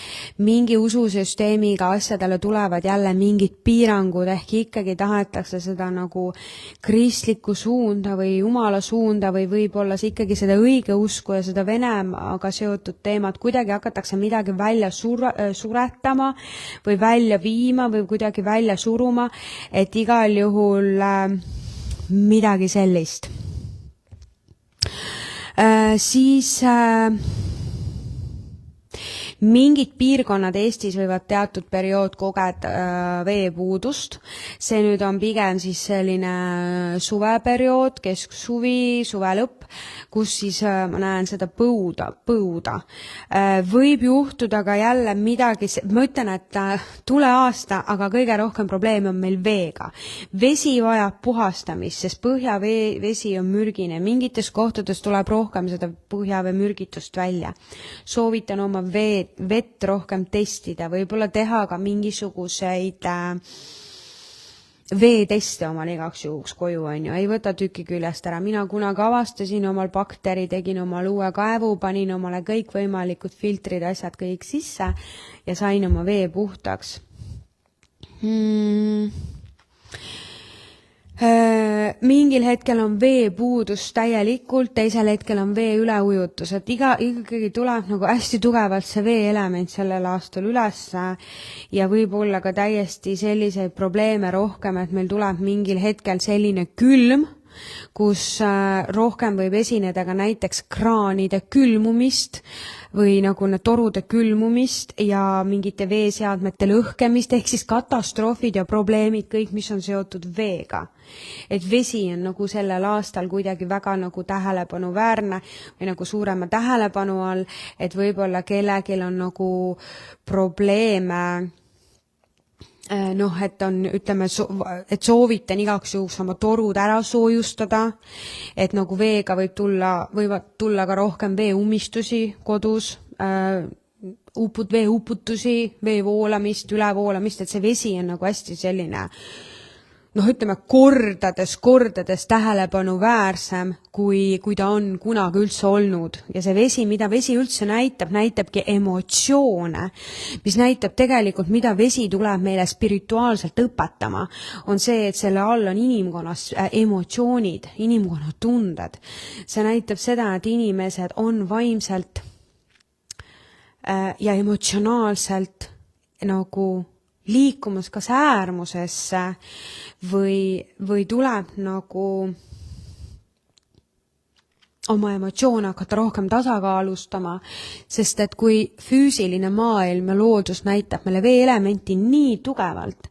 Speaker 1: mingi ususüsteemiga asjadele tulevad jälle mingid piirangud, ehk ikkagi tahetakse seda nagu kristlikku suunda või jumala suunda või võib-olla ikkagi seda õige usku ja seda Venemaaga seotud teemat kuidagi hakatakse midagi välja suretama või välja viima või kuidagi välja suruma, et igal juhul midagi sellist. Siis mingid piirkonnad Eestis võivad teatud periood kogeda veepuudust. See nüüd on pigem siis selline suveperiood, kesksuvi, suve lõpp, kus siis ma näen seda põuda. Võib juhtuda ka jälle midagi, ma ütlen, et tule aasta, aga kõige rohkem probleeme on meil veega. Vesi vajab puhastamist, sest põhjavesi on mürgine. Mingites kohtades tuleb rohkem seda põhjavee mürgitust välja. Soovitan oma vett rohkem testida, võib-olla teha ka mingisuguseid veeteste omal igaks juhuks koju, on ju, ei võta tüki küljest ära. Mina kunagi avastasin omal bakteri, tegin omal uue kaevu, panin omale kõik võimalikud filtrid, asjad kõik sisse ja sain oma vee puhtaks. Mingil hetkel on veepuudus täielikult, teisel hetkel on vee üleujutus, et ikkagi tuleb nagu hästi tugevalt see veeelement sellel aastal üles ja võib-olla ka täiesti selliseid probleeme rohkem, et meil tuleb mingil hetkel selline külm, kus rohkem võib esineda ka näiteks kraanide külmumist või nagu torude külmumist ja mingite veeseadmete lõhkemist, ehk siis katastroofid ja probleemid, kõik, mis on seotud veega. Et vesi on nagu sellel aastal kuidagi väga nagu tähelepanuväärne või nagu suurema tähelepanu all, et võib-olla kellelgi on nagu probleeme noh, et on, ütleme, et soovitan igaks juhuks oma torud ära soojustada, et nagu veega võivad tulla ka rohkem veeumistusi kodus, veeuputusi, vee voolamist, ülevoolamist, et see vesi on nagu hästi selline, noh, ütleme, kordades tähelepanu väärsem, kui ta on kunagi üldse olnud. Ja see vesi, mida vesi üldse näitabki emotsioone, mis näitab tegelikult, mida vesi tuleb meile spirituaalselt õpetama, on see, et selle all on inimkonnas emotsioonid, inimkonna tunded. See näitab seda, et inimesed on vaimselt ja emotsionaalselt nagu liikumas kas äärmusesse või tuleb nagu oma emotsioone hakata rohkem tasakaalustama, sest et kui füüsiline maailm ja loodus näitab meile veeelementi nii tugevalt,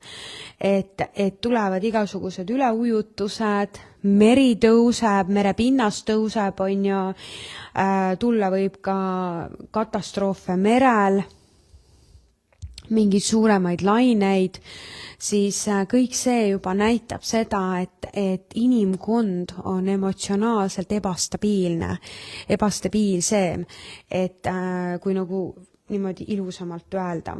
Speaker 1: et tulevad igasugused üleujutused, meri tõuseb, merepinnas tõuseb, on ju, tulla võib ka katastroofe merel, mingeid suuremaid laineid, siis kõik see juba näitab seda, et inimkond on emotsionaalselt ebastabiilsem, et kui nagu niimoodi ilusamalt öelda.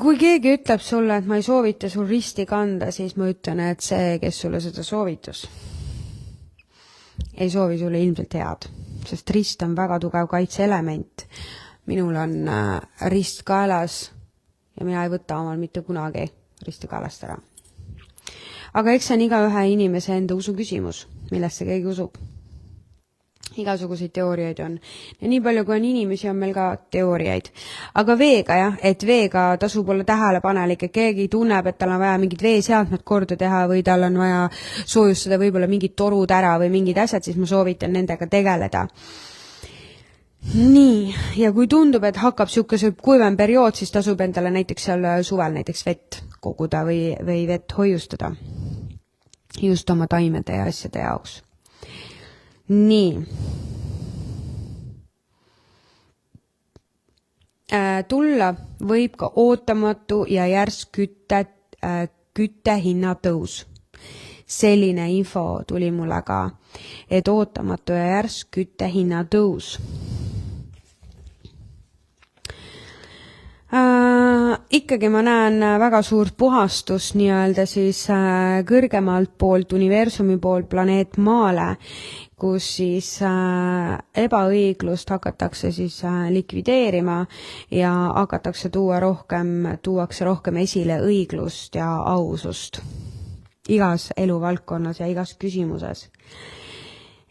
Speaker 1: Kui keegi ütleb sulle, et ma ei soovita sul risti kanda, siis ma ütlen, et see, kes sulle seda soovitus, ei soovi sulle ilmselt head. Sest rist on väga tugev kaitseelement. Minul on rist kaelas ja mina ei võta omal mitte kunagi risti kaelast ära. Aga eks see on igaühe inimese enda usu küsimus, millesse keegi usub. Igasuguseid teooriaid on. Ja nii palju, kui on inimesi, on meil ka teooriaid. Aga veega, jah, et veega tasub olla tähelepanelik, et keegi tunneb, et tal on vaja mingid veeseadmed korda teha või tal on vaja soojustada võib-olla mingid torud ära või mingid asjad, siis ma soovitan nendega tegeleda. Nii, ja kui tundub, et hakkab siukese kuivem periood, siis tasub endale näiteks seal suvel näiteks vett koguda või vett hoiustada. Just oma taimede ja asjade jaoks. Nii. Tulla võib ka ootamatu ja järsk kütte hinnatõus. Selline info tuli mulle ka, et ootamatu ja järsk kütte hinnatõus. Ikkagi ma näen väga suurt puhastust nii-öelda siis kõrgemalt poolt universumi poolt planeet Maale, kus siis ebaõiglust hakatakse siis likvideerima ja hakatakse tuuakse rohkem esile õiglust ja ausust igas eluvaldkonnas ja igas küsimuses.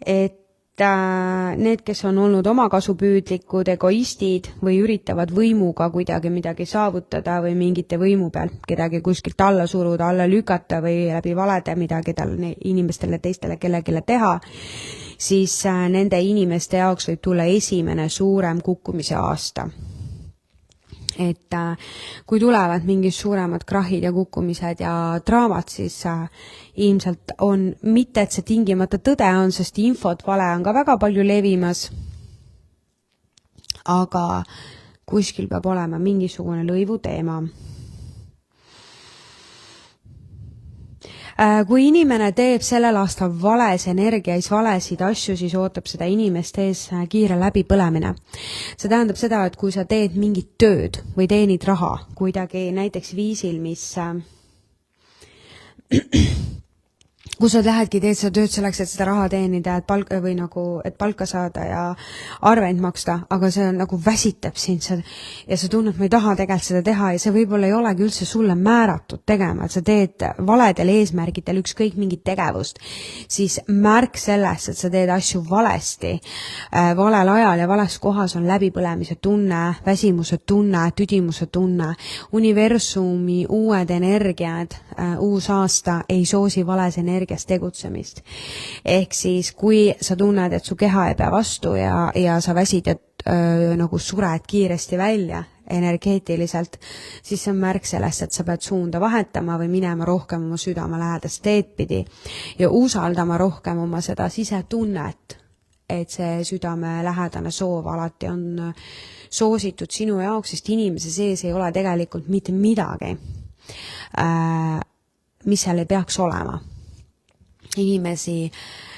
Speaker 1: Et need, kes on olnud omakasupüüdlikud, egoistid või üritavad võimuga kuidagi midagi saavutada või mingite võimu pealt kedagi kuskilt alla suruda, alla lükata või läbi valede midagi inimestele, teistele kellegile teha, siis nende inimeste jaoks võib tulla esimene suurem kukkumise aasta. Et kui tulevad mingid suuremad krahid ja kukkumised ja draamad, siis ilmselt on mitte, et see tingimata tõde on, sest infot vale on ka väga palju levimas, aga kuskil peab olema mingisugune lõivu teema. Kui inimene teeb sellel aastal vales energiais valesid asju, siis ootab seda inimest ees kiire läbipõlemine. See tähendab seda, et kui sa teed mingit tööd või teenid raha kuidagi näiteks viisil, mis kui sa lähedki, teed seda tööd selleks, et seda raha teenida, et palka saada ja arveid maksta, aga see on nagu väsitab sind ja sa tunned, ma ei taha tegelikult seda teha ja see võib-olla ei olegi üldse sulle määratud tegema, et sa teed valedel eesmärgidel ükskõik mingit tegevust, siis märk sellest, et sa teed asju valesti, valel ajal ja vales kohas on läbipõlemise tunne, väsimuse tunne, tüdimuse tunne, universumi uued energiad, uus aasta ei soosi vales energias tegutsemist. Ehk siis, kui sa tunned, et su keha ei pea vastu ja sa väsid ja nagu sured kiiresti välja energeetiliselt, siis see on märk sellest, et sa pead suunda vahetama või minema rohkem oma südame lähedast teed pidi ja usaldama rohkem oma seda sisetunnet, et see südamelähedane soov alati on soositud sinu jaoks, sest inimese sees ei ole tegelikult mitte midagi, mis seal ei peaks olema.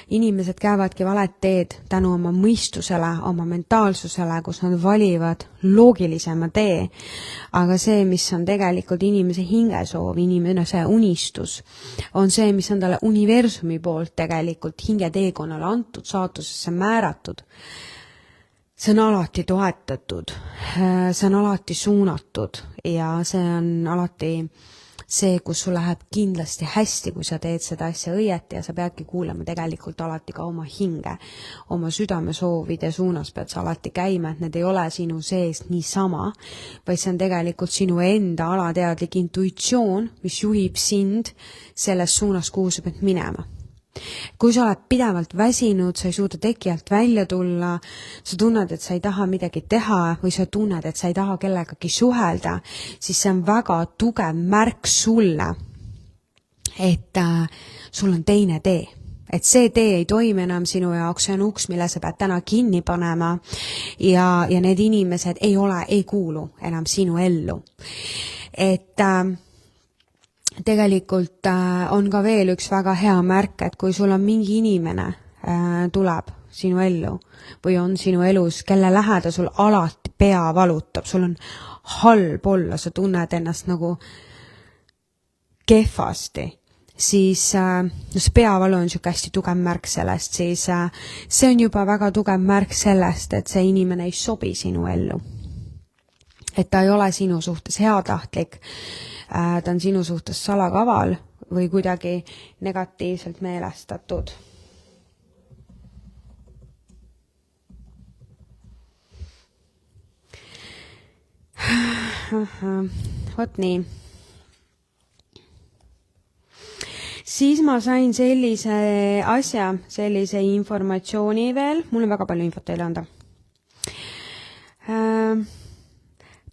Speaker 1: Inimesed käivadki valet teed tänu oma mõistusele, oma mentaalsusele, kus nad valivad loogilisema tee. Aga see, mis on tegelikult inimese hingesoov, inimese unistus, on see, mis on talle universumi poolt tegelikult hingeteekonnale antud, saatusesse määratud. See on alati toetatud, see on alati suunatud ja see on alati see, kus sul läheb kindlasti hästi, kui sa teed seda asja õieti ja sa peadki kuulama tegelikult alati ka oma hinge. Oma südamesoovide suunas pead sa alati käima, et need ei ole sinu sees niisama, vaid see on tegelikult sinu enda alateadlik intuitsioon, mis juhib sind selles suunas, kuhu sa pead minema. Kui sa oled pidevalt väsinud, sa ei suuda teki alt välja tulla, sa tunned, et sa ei taha midagi teha või sa tunned, et sa ei taha kellegagi suhelda, siis see on väga tugev märk sulle, et sul on teine tee. Et see tee ei toimi enam sinu jaoks, see on uks, mille sa pead täna kinni panema ja need inimesed ei kuulu enam sinu ellu. Et tegelikult on ka veel üks väga hea märk, et kui sul on mingi inimene tuleb sinu ellu või on sinu elus, kelle läheda sul alati pea valutab, sul on halb olla, sa tunned ennast nagu kehvasti, siis see peavalu on siuke hästi tugev märk sellest, siis see on juba väga tugev märk sellest, et see inimene ei sobi sinu ellu. Et ta ei ole sinu suhtes heatahtlik, ta on sinu suhtes salakaval või kuidagi negatiivselt meelestatud. Vot nii. Siis ma sain sellise asja, sellise informatsiooni veel, mul on väga palju infot teile anda.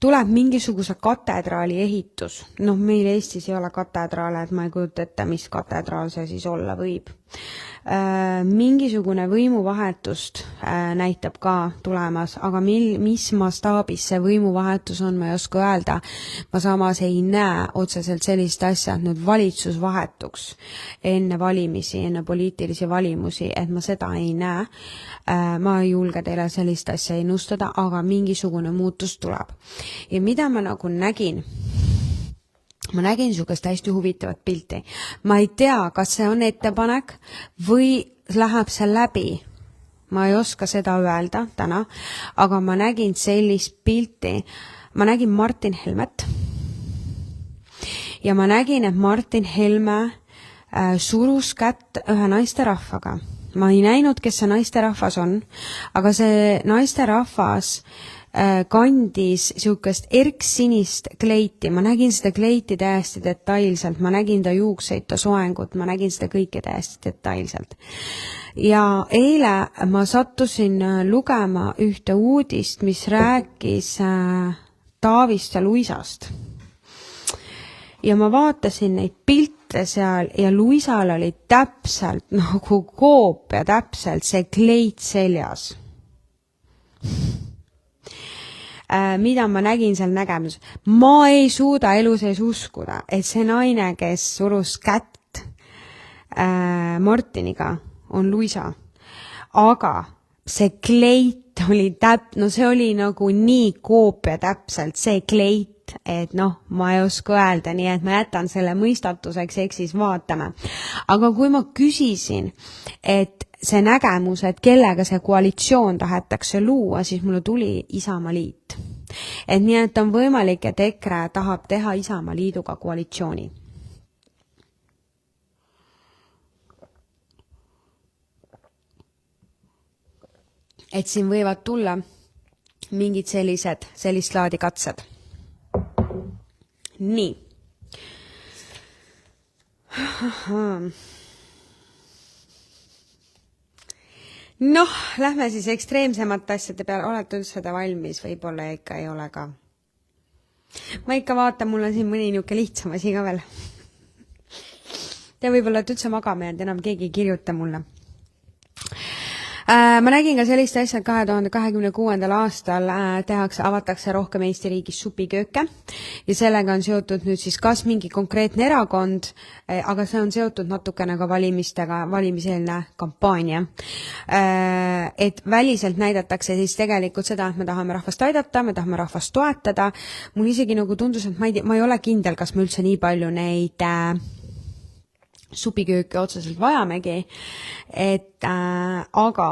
Speaker 1: Tuleb mingisuguse katedraali ehitus. Meil Eestis ei ole katedraale, et ma ei kujuta ette, mis katedraal see siis olla võib. Mingisugune võimuvahetust näitab ka tulemas, aga mis mastaabis see võimuvahetus on, ma ei oska öelda. Ma samas ei näe otseselt sellist asja, et nüüd valitsus vahetuks enne valimisi, enne poliitilisi valimusi, et ma seda ei näe. Ma ei julge teile sellist asja ennustada, aga mingisugune muutus tuleb. Ja mida ma nagu nägin? Ma nägin niisugust hästi huvitavat pilti. Ma ei tea, kas see on ettepanek või läheb see läbi. Ma ei oska seda öelda täna, aga ma nägin sellist pilti. Ma nägin Martin Helmet ja ma nägin, et Martin Helme surus kätt ühe naisterahvaga. Ma ei näinud, kes see naisterahvas on, aga see naisterahvas kandis siukest erksinist kleiti. Ma nägin seda kleiti täiesti detailselt, ma nägin ta juukseid, ta soengut, ma nägin seda kõike täiesti detailselt. Ja eile ma sattusin lugema ühte uudist, mis rääkis Taavist ja Luisast. Ja ma vaatasin neid pilte seal ja Luisal oli täpselt nagu koopia, täpselt see kleit seljas. Mida ma nägin seal nägemus. Ma ei suuda elu sees uskuda, et see naine, kes surus kätt Martiniga, on Luisa. Aga see kleit oli see oli nagu nii koopia täpselt, see kleit, et ma ei oska öelda, nii et ma jätan selle mõistatuseks, ehk siis vaatame. Aga kui ma küsisin, et see nägemus, et kellega see koalitsioon tahetakse luua, siis mulle tuli Isamaaliit. Et nii, et on võimalik, et EKRE tahab teha Isamaaliiduga koalitsiooni. Et siin võivad tulla mingid sellist laadi katsed. Nii. Lähme siis ekstreemsemate asjade peale. Olete üldse seda valmis? Võib-olla ikka ei ole ka. Ma ikka vaatan, mul on siin mõni niuke lihtsam asi ka veel. Te võib-olla üldse magama jäänud, enam keegi ei kirjuta mulle. Ma nägin ka sellist asja, et 2026. aastal avatakse rohkem Eesti riigis supikööke ja sellega on seotud nüüd siis kas mingi konkreetne erakond, aga see on seotud natukene ka valimistega, valimiseelne kampaania. Et väliselt näidatakse siis tegelikult seda, et me tahame rahvast aidata, me tahame rahvast toetada. Mul isegi nagu tundus, et ma ei ole kindel, kas me üldse nii palju neid supikööke otseselt vajamegi, aga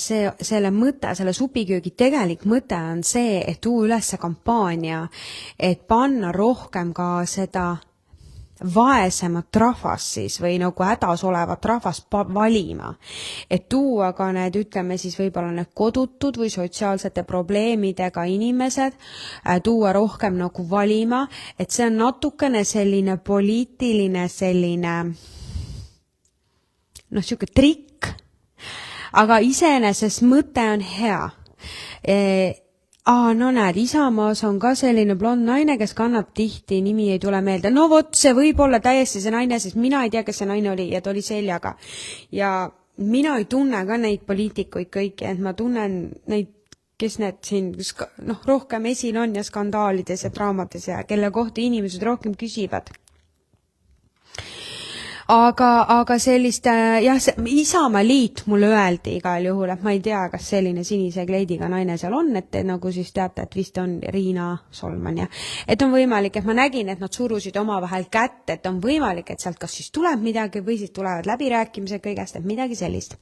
Speaker 1: selle mõte, selle supiköögi tegelik mõte on see, et tuua üles kampaania, et panna rohkem ka seda vaesemat rahvast siis või nagu hädas olevat rahvast valima, et tuua ka need, ütleme siis võib-olla need kodutud või sotsiaalsete probleemidega inimesed, tuua rohkem nagu valima, et see on natukene selline poliitiline selline siuke trikk, aga iseenesest mõte on hea. No näed, Isamaas on ka selline blond naine, kes kannab tihti, nimi ei tule meelde. No vot, see võib olla täiesti see naine, sest mina ei tea, kes see naine oli ja ta oli seljaga. Ja mina ei tunne ka neid poliitikuid kõiki, et ma tunnen neid, kes need siin rohkem esil on ja skandaalides ja draamates ja kelle kohta inimesed rohkem küsivad. Aga sellist, Isamaa liit mulle öeldi igal juhul, et ma ei tea, kas selline sinise kleidiga naine seal on, et nagu siis teate, et vist on Riina Solman ja et on võimalik, et ma nägin, et nad surusid omavahel kätt, et on võimalik, et sealt kas siis tuleb midagi või siis tulevad läbirääkimised kõigest, et midagi sellist.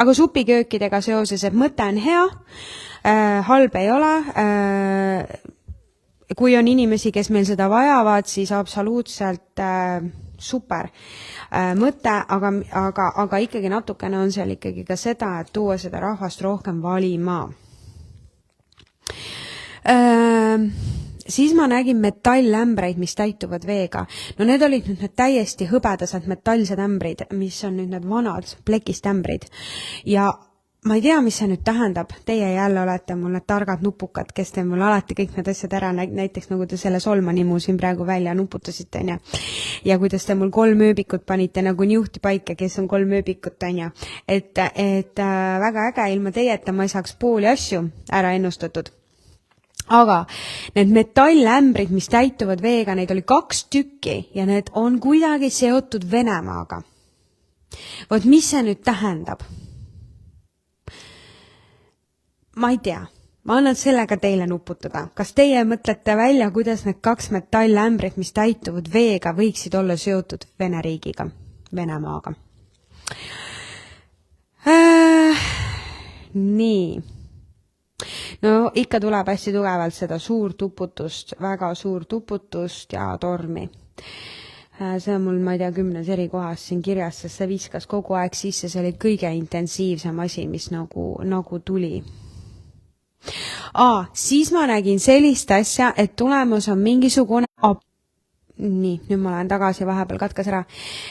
Speaker 1: Aga supiköökidega seoses, et mõte on hea, halb ei ole, kui on inimesi, kes meil seda vajavad, siis absoluutselt super mõte, aga ikkagi natukene on seal ikkagi ka seda, et tuua seda rahvast rohkem valima. Siis ma nägin metallämbreid, mis täituvad veega. No need olid nüüd need täiesti hõbedased metallsed ämbrid, mis on nüüd need vanad plekist ämbrid. Ja ma ei tea, mis see nüüd tähendab. Teie jälle olete mul need targad nupukad, kes te mul alati kõik need asjad ära, näiteks nagu te selle Solmani mu siin praegu välja nuputasite, ja kuidas te mul 3 ööbikut panite nagu niuhti paika, kes on 3 ööbikut, et väga äge, ilma teieta ma ei saaks pooli asju ära ennustatud. Aga need metallämbrid, mis täituvad veega, neid oli 2 tükki ja need on kuidagi seotud Venemaaga. Vot mis see nüüd tähendab? Ma ei tea, ma annan sellega teile nuputada. Kas teie mõtlete välja, kuidas need 2 metallämbrid, mis täituvad veega, võiksid olla seotud Vene riigiga, Venemaaga? Nii. No ikka tuleb hästi tugevalt seda suurt uputust, väga suurt uputust ja tormi. See on mul, ma ei tea, 10 eri kohas siin kirjas, sest see viskas kogu aeg sisse, see oli kõige intensiivsem asi, mis nagu tuli. Siis ma nägin sellist asja, et tulemus on mingisugune nii, nüüd ma lähen tagasi, vahepeal katkes ära,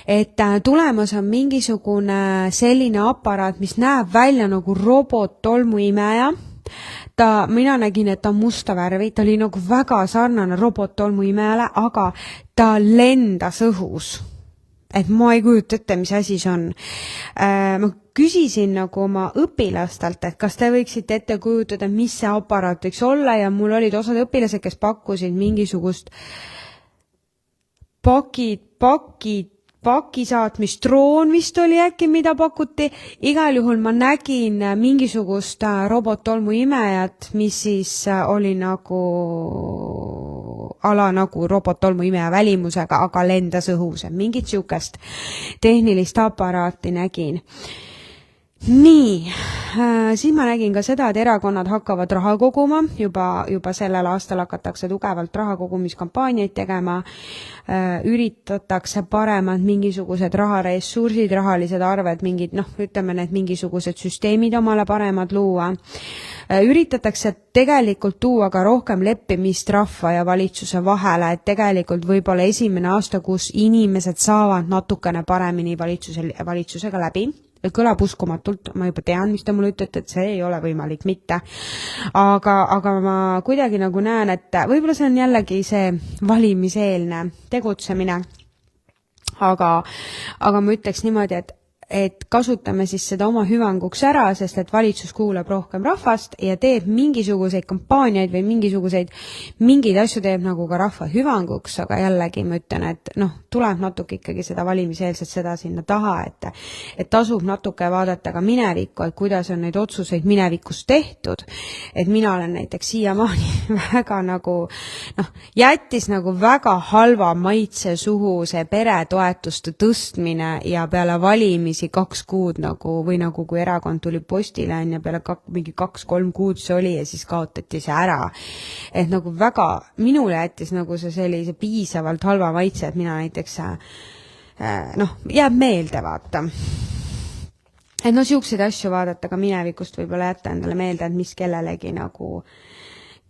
Speaker 1: et tulemus on mingisugune selline aparaat, mis näeb välja nagu robot-tolmuimeja. Mina nägin, et ta on musta värvi, ta oli nagu väga sarnane robot-tolmuimejale, aga ta lendas õhus. Et ma ei kujuta ette, mis asi see on. Ma küsisin nagu oma õpilastelt, et kas te võiksite ette kujutada, mis see aparaat võiks olla, ja mul olid osad õpilased, kes pakkusid mingisugust pakisaatmistroon vist oli äkki, mida pakuti. Igal juhul ma nägin mingisugust robot-tolmuimejat, mis siis oli nagu nagu robot-tolmuimeja välimusega, aga lendas õhus. Mingit siukest tehnilist aparaati nägin. Nii, siis ma nägin ka seda, et erakonnad hakkavad raha koguma, juba sellel aastal hakatakse tugevalt rahakogumiskampaaniaid tegema, üritatakse paremad mingisugused raharessursid, rahalised arved, mingid, ütleme need mingisugused süsteemid omale paremad luua. Üritatakse tegelikult tuua ka rohkem leppimist rahva ja valitsuse vahele, et tegelikult võib-olla esimene aasta, kus inimesed saavad natukene paremini valitsusega läbi. Kõlab uskumatult, ma juba tean, mis te mulle ütlete, et see ei ole võimalik mitte. Aga ma kuidagi nagu näen, et võib-olla see on jällegi see valimiseelne tegutsemine. aga ma ütleks niimoodi, et kasutame siis seda oma hüvanguks ära, sest et valitsus kuulab rohkem rahvast ja teeb mingisuguseid kampaaniaid või mingeid asju teeb nagu ka rahva hüvanguks, aga jällegi ma ütlen, et tuleb natuke ikkagi seda valimiseelset seda sinna taha, et tasub natuke vaadata ka minevikku, et kuidas on neid otsuseid minevikus tehtud, et mina olen näiteks siiamaani väga jättis väga halva maitse suhu see peretoetuste tõstmine ja peale valimisi 2 kuud või kui erakond tuli postile ja peale mingi 2-3 kuud see oli ja siis kaotati see ära. Et väga minule jättis see sellise piisavalt halva maitse, et mina näiteks jääb meelde vaata. Et siukseid asju vaadata ka minevikust võib-olla jätta endale meelde, et mis kellelegi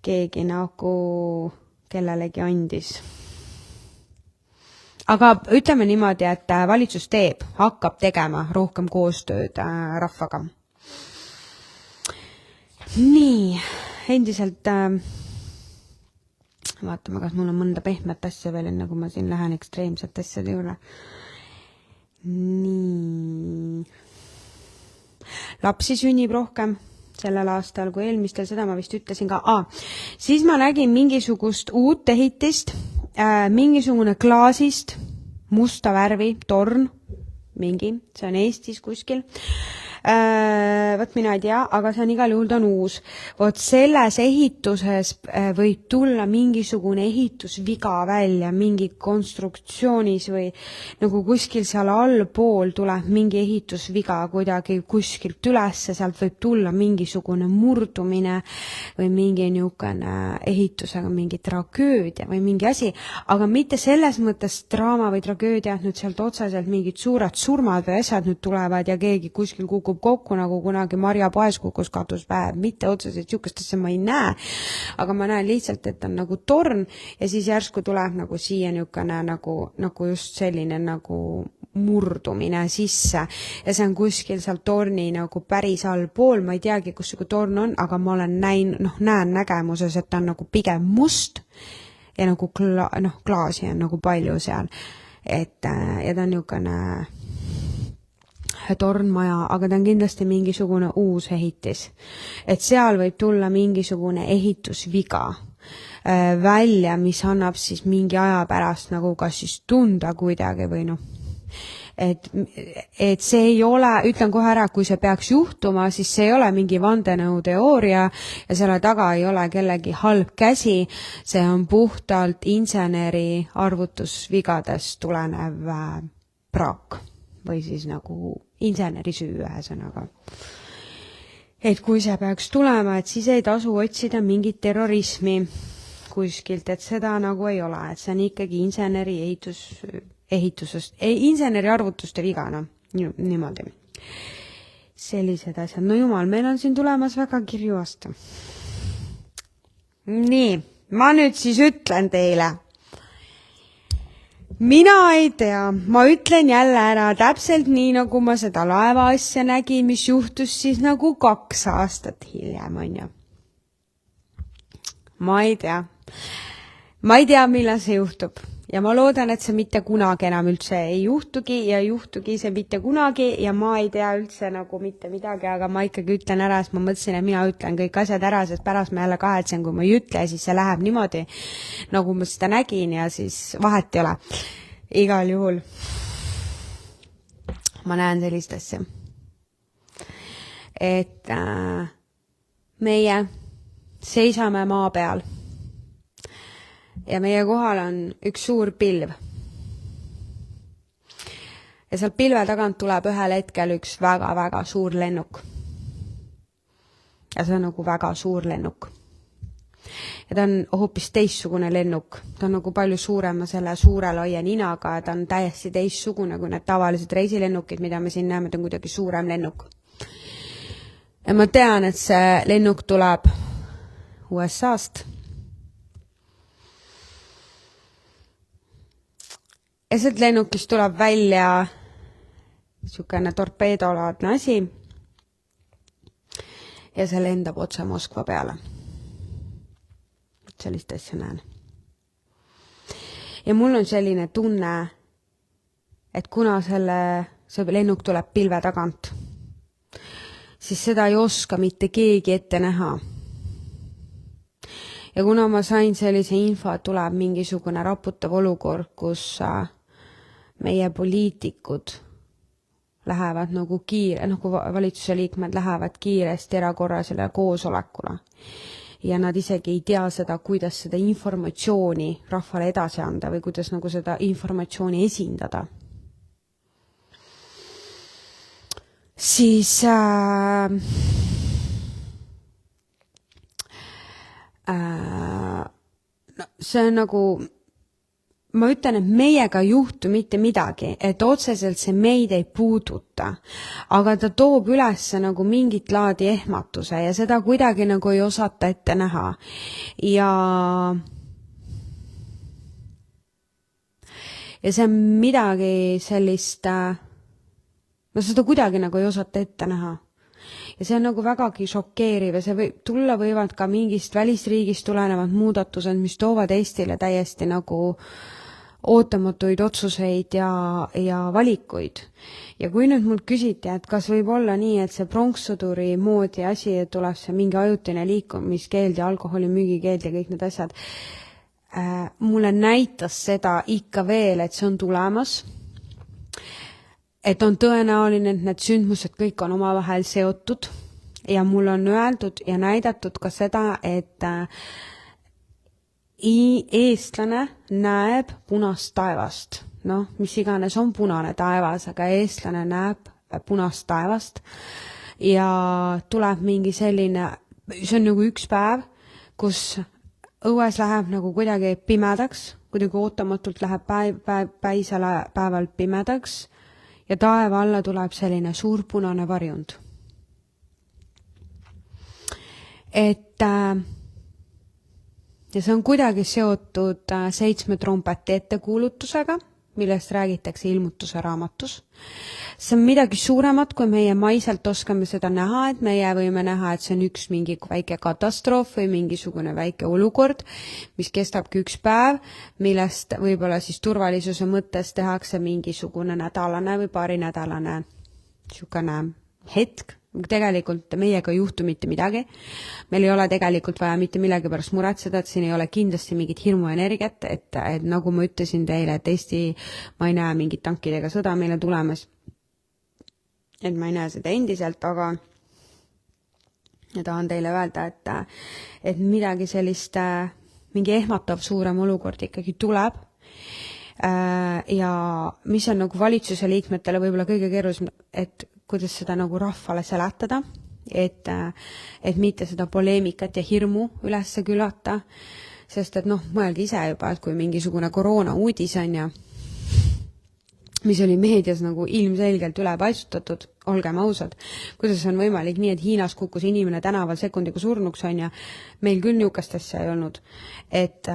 Speaker 1: keegi kellelegi andis. Aga ütleme niimoodi, et valitsus hakkab tegema rohkem koostööd rahvaga. Nii, endiselt vaatame, kas mul on mõnda pehmet asja veel, enne kui ma siin lähen ekstreemsete asjade juurde. Nii. Lapsi sünnib rohkem sellel aastal kui eelmistel, seda ma vist ütlesin ka. Siis ma nägin mingisugust uut ehitist, mingisugune klaasist, musta värvi, torn, see on Eestis kuskil. Võt mina ei tea, aga see on igal juhul ta on uus. Võt selles ehituses võib tulla mingisugune ehitusviga välja, mingi konstruktsioonis või kuskil seal allpool tuleb mingi ehitusviga kuidagi kuskilt ülesse, sealt võib tulla mingisugune murdumine või mingi niisugune ehitusega mingi tragöödia või mingi asi, aga mitte selles mõttes draama või tragöödia, et nüüd sealt otseselt mingid suured surmad või asjad nüüd tulevad ja keegi kuskil kukub kokku, nagu kunagi Marja poes kukkus katuspäev, mitte otseselt siukest asja ma ei näe, aga ma näen lihtsalt, et on torn ja siis järsku tuleb siia niisugune just selline murdumine sisse ja see on kuskil seal torni päris allpool, ma ei teagi, kus see torn on, aga ma olen näen nägemuses, et ta on pigem must ja klaasi on palju seal, ja ta on niisugune tornmaja, aga ta on kindlasti mingisugune uus ehitis. Et seal võib tulla mingisugune ehitusviga välja, mis annab siis mingi aja pärast kas siis tunda kuidagi või et see ei ole, ütlen kohe ära, kui see peaks juhtuma, siis see ei ole mingi vandenõuteooria ja selle taga ei ole kellegi halb käsi, see on puhtalt inseneri arvutusvigadest tulenev praak või siis inseneri süü ühesõnaga. Et kui see peaks tulema, et siis ei tasu otsida mingit terrorismi kuskilt, et seda ei ole, et see on ikkagi inseneri inseneri arvutuste viga, niimoodi. Sellised asjad. Jumal, meil on siin tulemas väga kirju aasta. Nii, ma nüüd siis ütlen teile. Mina ei tea, ma ütlen jälle ära täpselt nii, nagu ma seda laeva asja nägin, mis juhtus siis 2 aastat hiljem, on ju. Ma ei tea, millal see juhtub ja ma loodan, et see mitte kunagi enam üldse ei juhtugi ja juhtugi see mitte kunagi ja ma ei tea üldse mitte midagi, aga ma ikkagi ütlen ära, sest ma mõtlesin, et mina ütlen kõik asjad ära, sest pärast ma jälle kahetsen, kui ma ei ütle, siis see läheb niimoodi, nagu ma seda nägin ja siis vahet ei ole. Igal juhul ma näen sellist asja, et meie seisame maa peal ja meie kohal on üks suur pilv. Ja sealt pilve tagant tuleb ühel hetkel üks väga-väga suur lennuk. Ja see on väga suur lennuk. Ja ta on hoopis teistsugune lennuk. Ta on palju suurema selle suure laia ninaga, ta on täiesti teistsugune kui need tavalised reisilennukid, mida me siin näeme, ta on kuidagi suurem lennuk. Ja ma tean, et see lennuk tuleb USA-st. Ja sealt lennukist tuleb välja niisugune torpeedolaadne asi ja see lendab otse Moskva peale. Sellist asja näen. Ja mul on selline tunne, et kuna see lennuk tuleb pilve tagant, siis seda ei oska mitte keegi ette näha. Ja kuna ma sain sellise info, et tuleb mingisugune raputav olukord, kus meie poliitikud lähevad nagu nagu valitsuse liikmed lähevad kiiresti erakorralisele koosolekule ja nad isegi ei tea seda, kuidas seda informatsiooni rahvale edasi anda või kuidas nagu seda informatsiooni esindada. Siis no, see on nagu, ma ütlen, et meiega ei juhtu mitte midagi, et otseselt see meid ei puuduta, aga ta toob üles nagu mingit laadi ehmatuse ja seda kuidagi nagu ei osata ette näha. Ja see on midagi sellist, no seda kuidagi nagu ei osata ette näha. Ja see on nagu vägagi šokeeriv ja see võivad ka mingist välisriigist tulenevad muudatused, mis toovad Eestile täiesti nagu ootamatuid otsuseid ja valikuid. Ja kui nüüd mul küsiti, et kas võib olla nii, et see pronkssõduri moodi asi, et tuleb see mingi ajutine liikumiskeeld ja alkoholimüügikeeld ja kõik need asjad, mulle näitas seda ikka veel, et see on tulemas. Et on tõenäoline, et need sündmused kõik on omavahel seotud ja mul on öeldud ja näidatud ka seda, et eestlane näeb punast taevast. No, mis iganes on punane taevas, aga eestlane näeb punast taevast ja tuleb mingi selline, see on nagu üks päev, kus õues läheb nagu kuidagi pimedaks, kuidagi ootamatult läheb päisel päeval pimedaks ja taeva alla tuleb selline suur punane varjund. Et ja see on kuidagi seotud 7 trompeti ettekuulutusega, millest räägitakse ilmutuse raamatus. See on midagi suuremat, kui meie maiselt oskame seda näha, et meie võime näha, et see on üks mingi väike katastroof või mingisugune väike olukord, mis kestabki üks päev, millest võib-olla siis turvalisuse mõttes tehakse mingisugune nädalane või paarinädalane niisugune hetk. Tegelikult meiega ei juhtu mitte midagi. Meil ei ole tegelikult vaja mitte millegi pärast muretseda, et siin ei ole kindlasti mingit hirmuenergiat, et nagu ma ütlesin teile, et Eesti, ma ei näe mingit tankidega sõda meile tulemas. Et ma ei näe seda endiselt, aga ja tahan teile öelda, et midagi sellist, mingi ehmatav suurem olukord ikkagi tuleb. Ja mis on nagu valitsuse liikmetele võib-olla kõige keerulisem, et kuidas seda nagu rahvale seletada, et mitte seda poleemikat ja hirmu üles külata, sest et noh, mõelge ise juba, et kui mingisugune koroona uudis on ja mis oli meedias nagu ilmselgelt üle paisutatud, olgem ausad, kuidas on võimalik nii, et Hiinas kukkus inimene tänaval sekundiga surnuks on ja meil küll niukast asja ei olnud. Et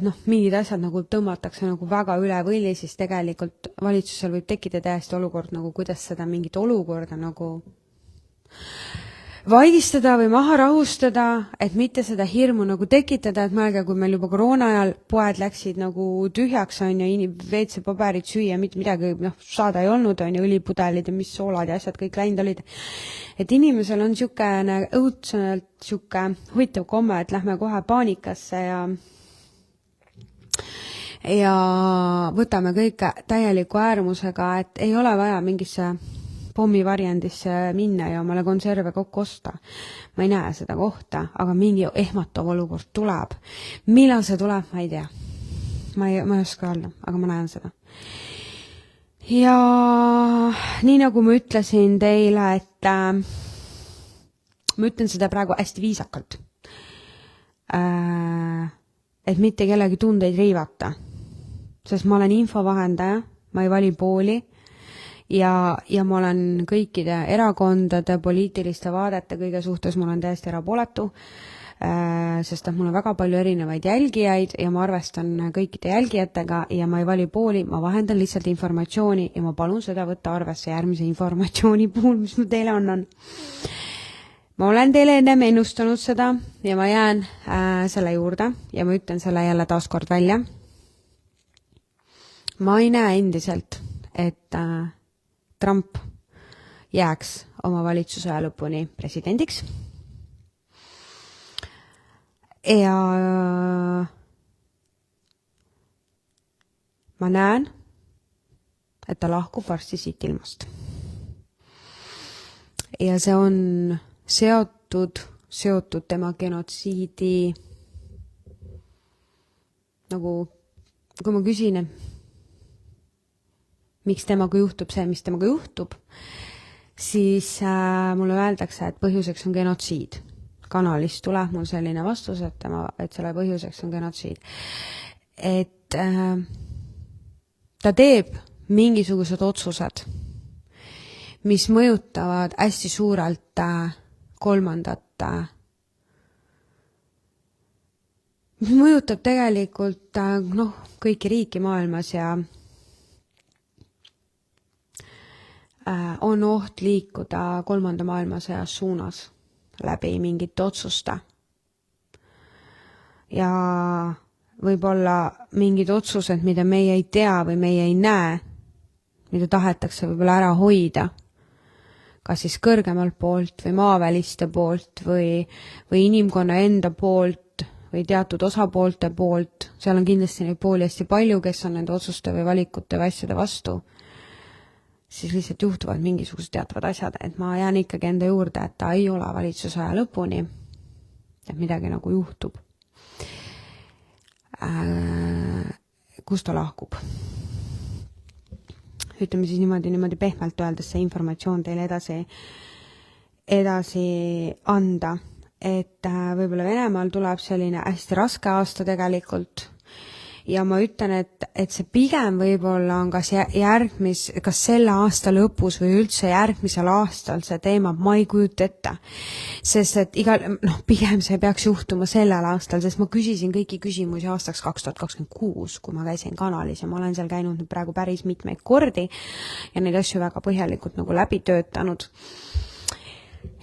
Speaker 1: noh, mingid asjad nagu tõmmatakse nagu väga üle võlli, siis tegelikult valitsusel võib tekkida täiesti olukord nagu kuidas seda mingit olukorda nagu vaigistada või maha rahustada, et mitte seda hirmu nagu tekitada, et mõelge, kui meil juba koroona ajal poed läksid nagu tühjaks on ja WC-paberid süüa, mitte midagi saada ei olnud on ja õlipudelid ja mis soolad ja asjad kõik läinud olid. Et inimesel on niisugune õudselt niisugune huvitav komme, et lähme kohe paanikasse ja võtame kõik täieliku äärmusega, et ei ole vaja mingisse pommivarjendisse minna ja omale konserve kokku osta. Ma ei näe seda kohta, aga mingi ehmatav olukord tuleb. Millal see tuleb, ma ei tea. Ma ei oska öelda, aga ma näen seda. Ja nii nagu ma ütlesin teile, et ma ütlen seda praegu hästi viisakalt. Et mitte kellegi tundeid riivata. Sest ma olen infovahendaja, ma ei vali pooli. Ja ma olen kõikide erakondade, poliitiliste vaadete kõige suhtes, ma olen täiesti erapooletu, sest mul on väga palju erinevaid jälgijaid ja ma arvestan kõikide jälgijatega ja ma ei vali pooli, ma vahendan lihtsalt informatsiooni ja ma palun seda võtta arvesse järgmise informatsiooni puhul, mis ma teile annan. Ma olen teile ennem ennustanud seda ja ma jään selle juurde ja ma ütlen selle jälle taaskord välja. Ma ei näe endiselt et Trump jääks oma valitsuse aja lõpuni presidendiks. Ja ma näen, et ta lahkub varsti siit ilmast. Ja see on seotud tema genotsiidi, nagu kui ma küsin, miks temaga juhtub see, mis temaga juhtub, siis mulle öeldakse, et põhjuseks on genotsiid. Kanalist tuleb mul selline vastus, et selle põhjuseks on genotsiid. Et ta teeb mingisugused otsused, mis mõjutavad hästi suurelt kolmandat, mis mõjutab tegelikult kõiki riiki maailmas ja on oht liikuda kolmanda maailmasõjas suunas läbi mingite otsuste. Ja võib-olla mingid otsused, mida meie ei tea või meie ei näe, mida tahetakse võib-olla ära hoida, kas siis kõrgemalt poolt või maaväliste poolt või inimkonna enda poolt või teatud osapoolte poolt. Seal on kindlasti neid pooli hästi palju, kes on nende otsuste või valikute või asjade vastu. Siis lihtsalt juhtuvad mingisugused teatavad asjad, et ma jään ikkagi enda juurde, et ta ei ole valitsuse aja lõpuni, et midagi nagu juhtub. Kus ta lahkub? Ütleme siis niimoodi pehmelt öeldes see informatsioon teile edasi anda, et võib-olla Venemaal tuleb selline hästi raske aasta tegelikult. Ja ma ütlen, et see pigem võib-olla on kas selle aasta lõpus või üldse järgmisel aastal see teema, ma ei kujuta ette. Sest et pigem see peaks juhtuma sellel aastal, sest ma küsisin kõiki küsimusi aastaks 2026, kui ma käisin kanalis ja ma olen seal käinud praegu päris mitmeid kordi ja neid asju väga põhjalikult nagu läbi töötanud.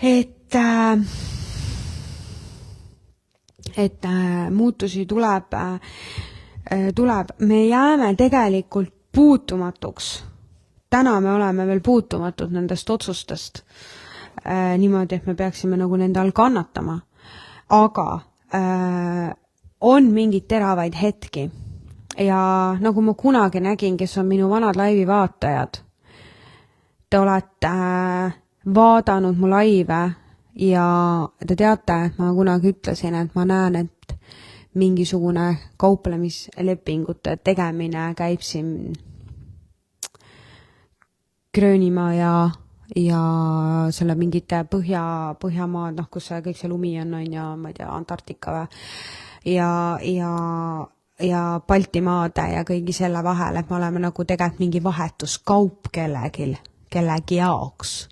Speaker 1: Et muutusi tuleb, me jääme tegelikult puutumatuks. Täna me oleme veel puutumatud nendest otsustest. Niimoodi, et me peaksime nagu nende all kannatama. Aga on mingid teravaid hetki. Ja nagu ma kunagi nägin, kes on minu vanad laivi vaatajad, te olete vaadanud mu laive ja te teate, et ma kunagi ütlesin, et ma näen, et mingisugune kauplemislepingute tegemine käib siin Gröönimaa ja selle mingite põhjamaad, kus kõik see lumi on ja ma ei tea, Antarktika ja Baltimaade ja kõigi selle vahel, et me oleme nagu tegelikult mingi vahetuskaup kellegi jaoks.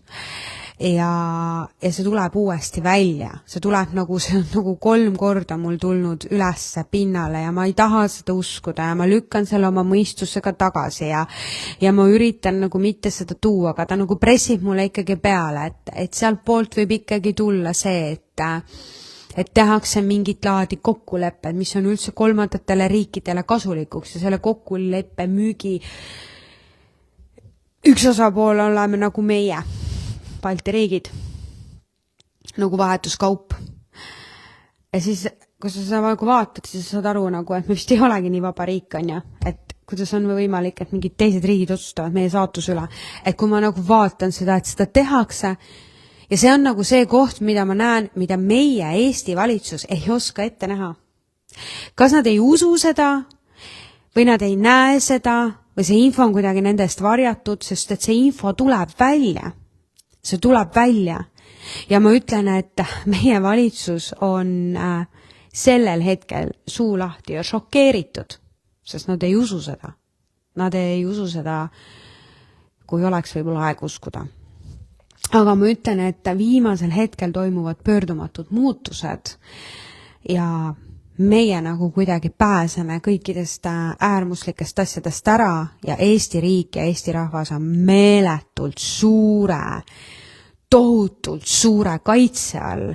Speaker 1: Ja see tuleb uuesti välja. See tuleb see on nagu 3 korda mul tulnud ülesse pinnale ja ma ei taha seda uskuda ja ma lükkan selle oma mõistusega tagasi ja ma üritan nagu mitte seda tuua, aga ta nagu pressib mulle ikkagi peale, et sealt poolt võib ikkagi tulla see, et tehakse mingit laadi kokkulepped, mis on üldse kolmandatele riikidele kasulikuks ja selle kokkuleppe müügi üks osapool oleme nagu meie Balti riigid, nagu vahetuskaup. Ja siis, kui sa seda vaatad, siis sa saad aru, et me vist ei olegi nii vaba riik, et kuidas on võimalik, et mingid teised riigid otsustavad meie saatuse üle. Et kui ma vaatan seda, et seda tehakse, ja see on see koht, mida ma näen, mida meie Eesti valitsus ei oska ette näha. Kas nad ei usu seda, või nad ei näe seda, või see info on kuidagi nendest varjatud, sest et see info tuleb välja. See tuleb välja ja ma ütlen, et meie valitsus on sellel hetkel suu lahti ja šokeeritud, sest nad ei usu seda. Nad ei usu seda, kui oleks võib-olla aeg uskuda. Aga ma ütlen, et viimasel hetkel toimuvad pöördumatud muutused ja meie nagu kuidagi pääseme kõikidest äärmuslikest asjadest ära ja Eesti riik ja Eesti rahvas on meeletult tohutult suure kaitse all,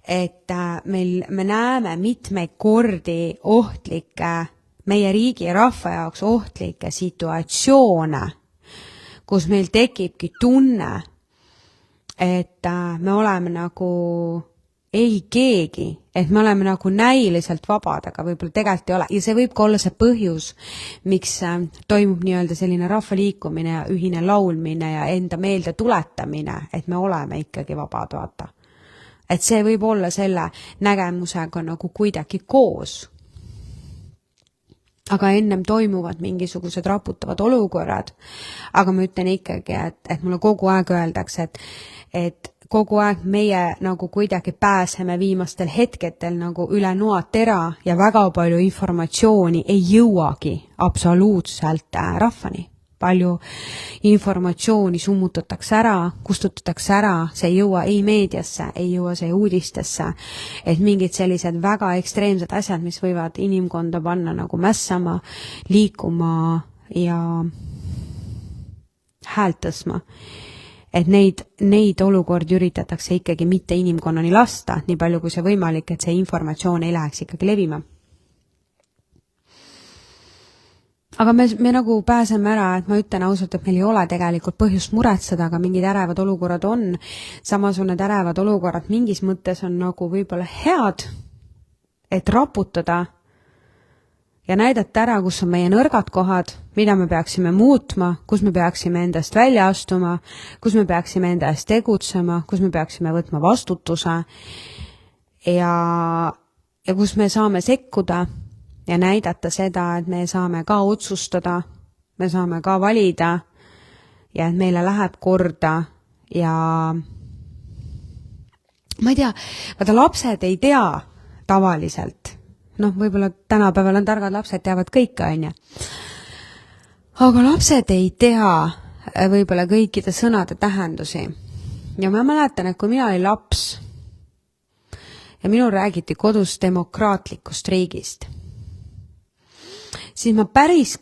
Speaker 1: et me näeme mitmeid kordi ohtlikke, meie riigi ja rahva jaoks ohtlikke situatsioone, kus meil tekibki tunne, et me oleme nagu ei keegi, et me oleme nagu näiliselt vabad, aga võib-olla tegelikult ei ole. Ja see võib ka olla see põhjus, miks toimub nii-öelda selline rahvaliikumine ja ühine laulmine ja enda meelde tuletamine, et me oleme ikkagi vabad, vaata. Et see võib olla selle nägemusega nagu kuidagi koos. Aga ennem toimuvad mingisugused raputavad olukorrad. Aga ma ütlen ikkagi, et mulle kogu aeg öeldakse, et kogu aeg meie nagu kuidagi pääseme viimastel hetketel nagu üle noatera ja väga palju informatsiooni ei jõuagi absoluutselt rahvani. Palju informatsiooni summutatakse ära, kustutatakse ära, see ei jõua ei meediasse, ei jõua see uudistesse, et mingid sellised väga ekstreemsed asjad, mis võivad inimkonda panna nagu mässama, liikuma ja häält tõsma. Et neid olukordi üritatakse ikkagi mitte inimkonnani lasta, nii palju kui see võimalik, et see informatsioon ei läheks ikkagi levima. Aga me nagu pääseme ära, et ma ütlen ausalt, et meil ei ole tegelikult põhjust muretseda, aga mingid ärevad olukorrad on. Samas on need ärevad olukorrad mingis mõttes on nagu võib-olla head, et raputada ja näidata ära, kus on meie nõrgad kohad, mida me peaksime muutma, kus me peaksime endast välja astuma, kus me peaksime enda eest tegutsema, kus me peaksime võtma vastutuse ja kus me saame sekkuda ja näidata seda, et me saame ka otsustada, me saame ka valida ja et meile läheb korda ja ma ei tea, vaata lapsed ei tea tavaliselt, võib-olla tänapäeval on targad lapsed, teavad kõike, on ju. Aga lapsed ei tea võib-olla kõikide sõnade tähendusi. Ja ma mäletan, et kui mina olin laps ja minul räägiti kodus demokraatlikust riigist, siis ma päris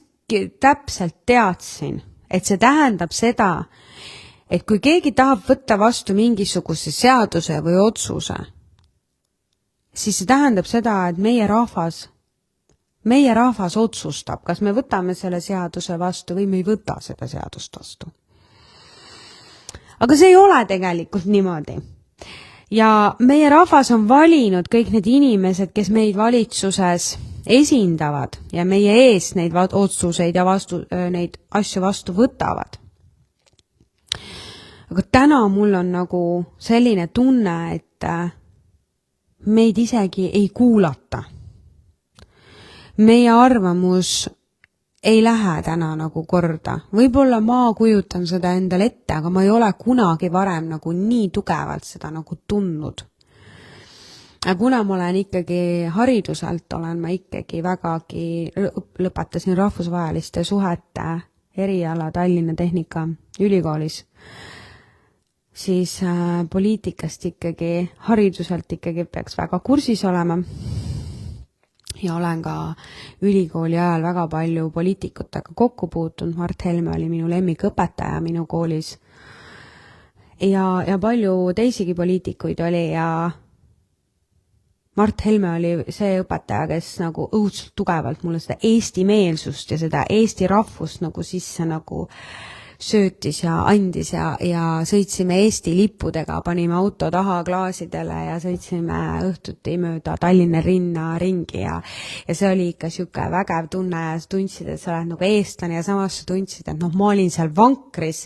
Speaker 1: täpselt teadsin, et see tähendab seda, et kui keegi tahab võtta vastu mingisuguse seaduse või otsuse, siis see tähendab seda, et meie rahvas otsustab, kas me võtame selle seaduse vastu või me ei võta seda seadust vastu. Aga see ei ole tegelikult niimoodi. Ja meie rahvas on valinud kõik need inimesed, kes meid valitsuses esindavad ja meie ees neid otsuseid ja neid asju vastu võtavad. Aga täna mul on nagu selline tunne, et meid isegi ei kuulata. Meie arvamus ei lähe täna nagu korda. Võib-olla ma kujutan seda endale ette, aga ma ei ole kunagi varem nagu nii tugevalt seda nagu tundnud. Kuna ma olen ikkagi hariduselt, olen ma ikkagi vägagi, lõpetasin rahvusvaheliste suhete eriala Tallinna Tehnika ülikoolis, siis poliitikast ikkagi, hariduselt ikkagi peaks väga kursis olema. Ja olen ka ülikooli ajal väga palju poliitikutega kokku puutunud. Mart Helme oli minu lemmikõpetaja minu koolis. Ja palju teisigi poliitikuid oli ja Mart Helme oli see õpetaja, kes nagu õudselt tugevalt mulle seda eesti meelsust ja seda eesti rahvust nagu sisse nagu söötis ja andis ja sõitsime Eesti lippudega, panime auto taha klaasidele ja sõitsime õhtuti mööda Tallinna rinna ringi ja see oli ikka siuke vägev tunne ja sa tundsid, et sa oled nagu eestlane ja samas sa tundsid, et ma olin seal vankris,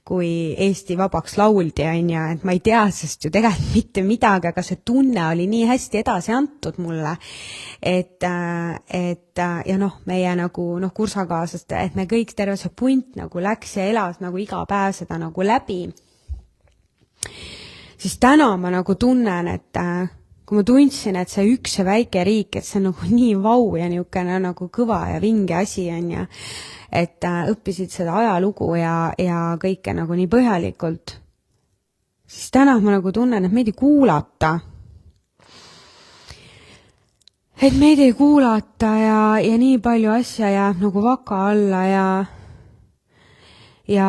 Speaker 1: kui Eesti vabaks lauldi, et ma ei tea sest ju tegelikult mitte midagi, aga see tunne oli nii hästi edasi antud mulle, et ja meie nagu kursakaaslast, et me kõik terve see punt nagu läks ja elas nagu iga päev seda nagu läbi. Siis täna ma nagu tunnen, et kui ma tundsin, et see üks ja väike riik, et see on nagu nii vau ja niisugune nagu kõva ja vinge asi on ja et õppisid seda ajalugu ja kõike nagu nii põhjalikult, siis täna ma nagu tunnen, et meid ei kuulata. Et meid ei kuulata ja nii palju asja jääb nagu vaka alla ja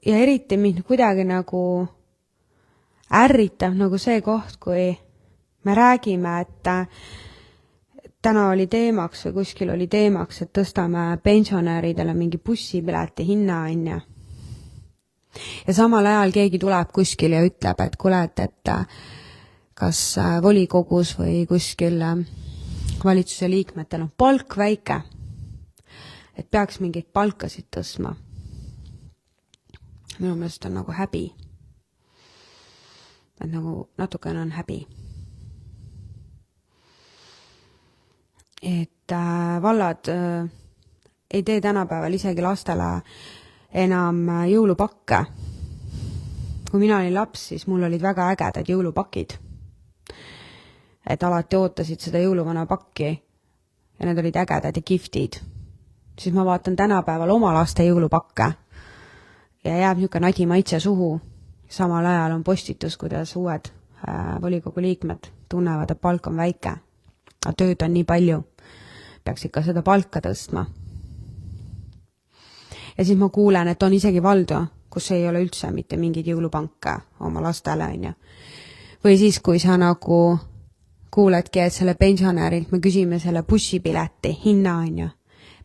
Speaker 1: eriti mind kuidagi nagu ärritab nagu see koht, kui me räägime, et täna oli teemaks või kuskil oli teemaks, et tõstame pensionäridele mingi bussipileti hinna, Ja samal ajal keegi tuleb kuskil ja ütleb, et kuule, et kas volikogus või kuskil valitsuse liikmetel on palk väike, et peaks mingeid palkasid tõstma. Minu meelest on nagu häbi. Et nagu natukene on häbi. Et vallad ei tee tänapäeval isegi lastele enam jõulupakke. Kui mina olin laps, siis mul olid väga ägedad jõulupakid. Et alati ootasid seda jõuluvana pakki ja need olid ägedad ja giftid. Siis ma vaatan tänapäeval oma laste jõulupakke ja jääb niisugune nadi maitse suhu. Samal ajal on postitus, kuidas uued volikogu liikmed tunnevad, et palk on väike. Aga tööd on nii palju. Peaks ikka seda palka tõstma. Ja siis ma kuulen, et on isegi valdu, kus ei ole üldse mitte mingid jõulupanka oma lastele. Või siis, kui sa nagu kuuledki, et selle pensionärilt me küsime selle bussipileti hinna.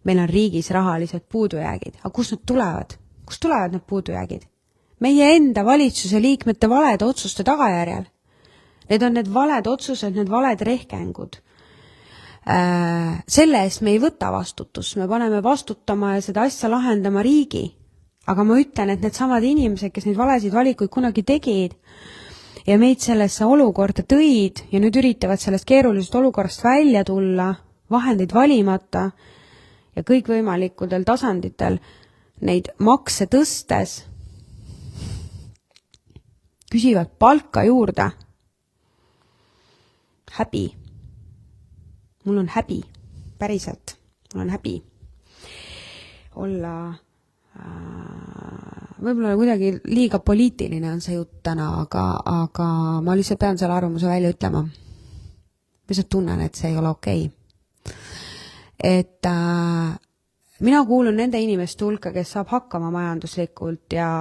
Speaker 1: Meil on riigis rahalised puudujäägid. Aga kust nad tulevad? Kust tulevad need puudujäägid? Meie enda valitsuse liikmete valede otsuste tagajärjel. Need on need valed otsused, need valed rehkengud. Selle eest me ei võta vastutust, me paneme vastutama ja seda asja lahendama riigi. Aga ma ütlen, et need samad inimesed, kes neid valesid valikuid kunagi tegid ja meid sellesse olukorda tõid ja nüüd üritavad sellest keerulisest olukorrast välja tulla, vahendeid valimata ja kõikvõimalikudel tasanditel neid makse tõstes küsivad palka juurde. Häbi. Mul on häbi, päriselt, mul on häbi olla, võib-olla kuidagi liiga poliitiline on see jutt täna, aga ma lihtsalt pean selle arvamuse välja ütlema. Ma lihtsalt tunnen, et see ei ole okei. Et mina kuulun nende inimeste hulka, kes saab hakkama majanduslikult ja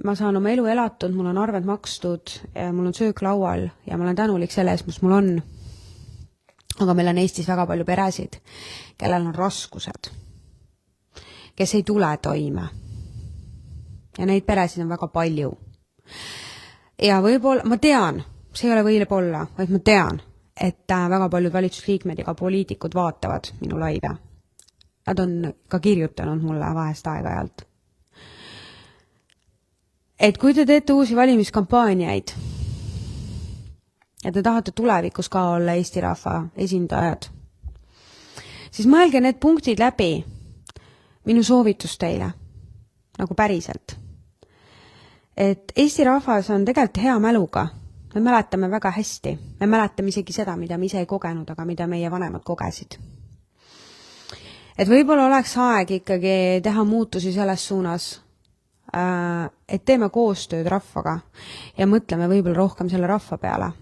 Speaker 1: ma saan oma elu elatud, mul on arved makstud, mul on söök laual ja ma olen tänulik selle eest, mis mul on. Aga meil on Eestis väga palju peresid, kellel on raskused, kes ei tule toime. Ja neid peresid on väga palju. Ja võib-olla, ma tean, see ei ole võib-olla, vaid ma tean, et väga paljud valitsusliikmed ja ka poliitikud vaatavad minu laive. Nad on ka kirjutanud mulle vahest aeg-ajalt. Et kui te teete uusi valimiskampaaniaid ja te tahate tulevikus ka olla Eesti rahva esindajad, siis mõelge need punktid läbi. Minu soovitus teile, nagu päriselt. Et Eesti rahvas on tegelikult hea mäluga. Me mäletame väga hästi. Me mäletame isegi seda, mida me ise ei kogenud, aga mida meie vanemad kogesid. Et võib-olla oleks aeg ikkagi teha muutusi selles suunas, et teeme koostööd rahvaga ja mõtleme võib-olla rohkem selle rahva peale.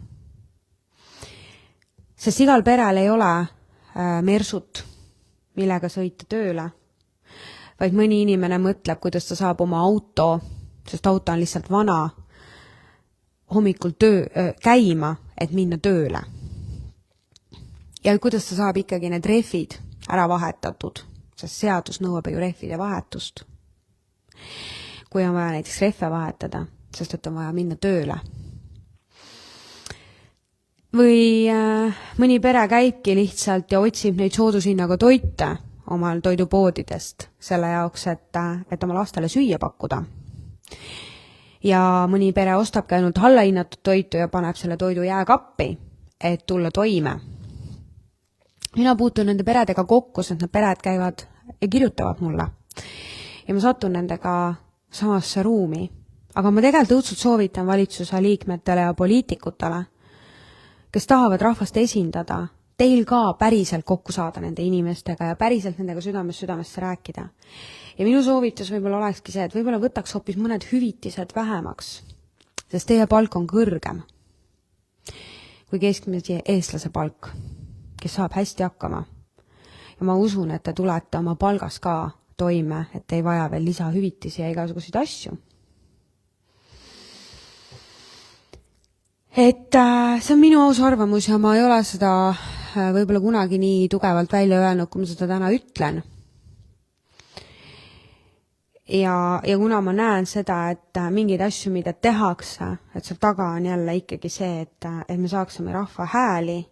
Speaker 1: Sest igal perel ei ole mersut, millega sõita tööle, vaid mõni inimene mõtleb, kuidas ta saab oma auto, sest auto on lihtsalt vana, hommikul käima, et minna tööle. Ja kuidas ta saab ikkagi need rehvid ära vahetatud, sest seadus nõuab ju rehvide vahetust. Kui on vaja näiteks rehve vahetada, sest et on vaja minna tööle. Või mõni pere käibki lihtsalt ja otsib neid soodushinnaga toite omal toidupoodidest selle jaoks, et oma lastele süüa pakkuda. Ja mõni pere ostabki ainult allahinnatud toitu ja paneb selle toidu jääkappi, et tulla toime. Mina puutun nende peredega kokku, sest need pered käivad ja kirjutavad mulle. Ja ma satun nendega samasse ruumi. Aga ma tegelikult õudselt soovitan valitsuse liikmetele ja poliitikutele, kes tahavad rahvast esindada, teil ka päriselt kokku saada nende inimestega ja päriselt nendega südamest rääkida. Ja minu soovitus võib-olla olekski see, et võib-olla võtaks hoopis mõned hüvitised vähemaks, sest teie palk on kõrgem kui keskmise eestlase palk, kes saab hästi hakkama. Ja ma usun, et te tulete oma palgas ka toime, et ei vaja veel lisahüvitisi ja igasuguseid asju. Et see on minu aus arvamus ja ma ei ole seda võib-olla kunagi nii tugevalt välja öelnud, kui ma seda täna ütlen. ja kuna ma näen seda, et mingeid asju, mida tehakse, et seal taga on jälle ikkagi see, et me saaksime rahva hääli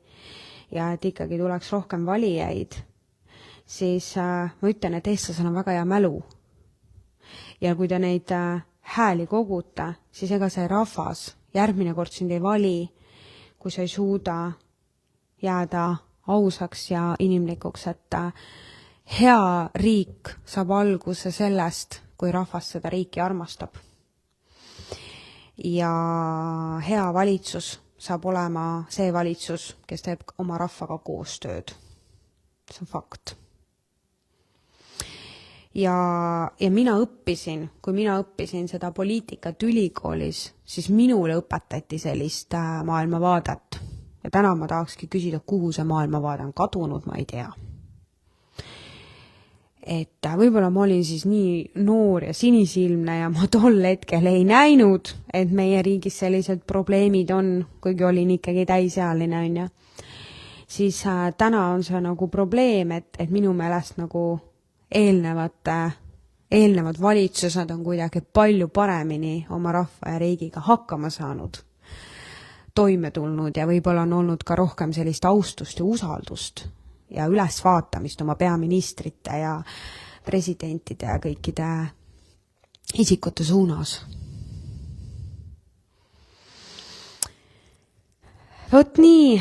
Speaker 1: ja et ikkagi tuleks rohkem valijaid, siis ma ütlen, et eestlasel on väga hea mälu. Ja kui te neid hääli kogute, siis ega see rahvas järgmine kord sind ei vali, kui sa ei suuda jääda ausaks ja inimlikuks, et hea riik saab alguse sellest, kui rahvas seda riiki armastab. Ja hea valitsus saab olema see valitsus, kes teeb oma rahvaga koostööd. See on fakt. Ja mina õppisin, kui mina õppisin seda poliitikat ülikoolis, siis minule õpetati sellist maailmavaadet. Ja täna ma tahakski küsida, kuhu see maailmavaade on kadunud, ma ei tea. Et võib-olla ma olin siis nii noor ja sinisilmne ja ma tol hetkel ei näinud, et meie riigis sellised probleemid on, kuigi olin ikkagi täisealine, on ja. Siis täna on see nagu probleem, et minu meelest nagu eelnevad valitsused on kuidagi palju paremini oma rahva ja riigiga hakkama saanud, toime tulnud ja võib-olla on olnud ka rohkem sellist austust ja usaldust ja ülesvaatamist oma peaministrite ja presidentide ja kõikide isikute suunas. Vot nii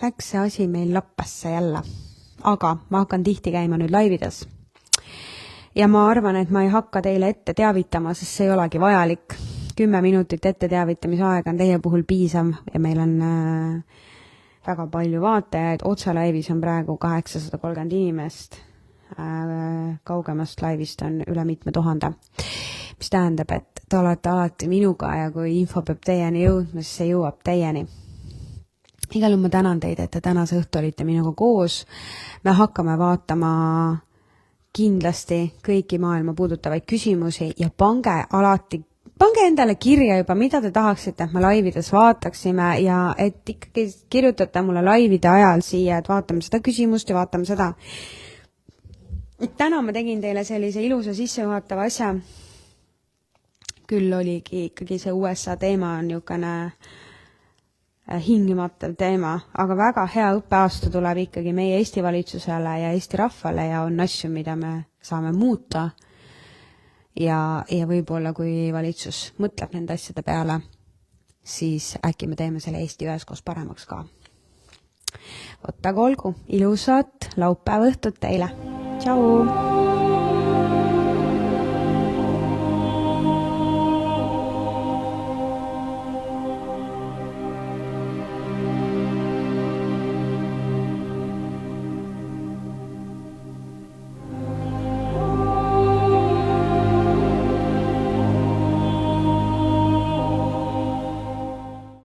Speaker 1: läks see asi meil lappasse jälle. Aga ma hakkan tihti käima nüüd laivides. Ja ma arvan, et ma ei hakka teile ette teavitama, sest see ei olegi vajalik. 10 minutit ette teavitamise aega on teie puhul piisav ja meil on väga palju vaatajaid. Otse laivis on praegu 830 inimest. Kaugemast laivist on üle mitme tuhande. Mis tähendab, et te olete alati minuga ja kui info peab teieni jõudma, siis see jõuab teieni. Igal juhul ma tänan teid, et te tänase õhtu olite minuga koos. Me hakkame vaatama kindlasti kõiki maailma puudutavaid küsimusi ja pange endale kirja juba, mida te tahaksite, et me laivides vaataksime ja et ikkagi kirjutate mulle laivide ajal siia, et vaatame seda küsimust ja vaatame seda. Täna ma tegin teile sellise ilusa sissejuhatava asja. Küll oligi ikkagi see USA teema on niisugune hingimatav teema, aga väga hea õppeaasta tuleb ikkagi meie Eesti valitsusele ja Eesti rahvale ja on asju, mida me saame muuta ja võib-olla kui valitsus mõtleb nende asjade peale, siis äkki me teeme selle Eesti üheskoos paremaks ka. Võtta olgu, ilusat laupäeva õhtut teile. Tšau!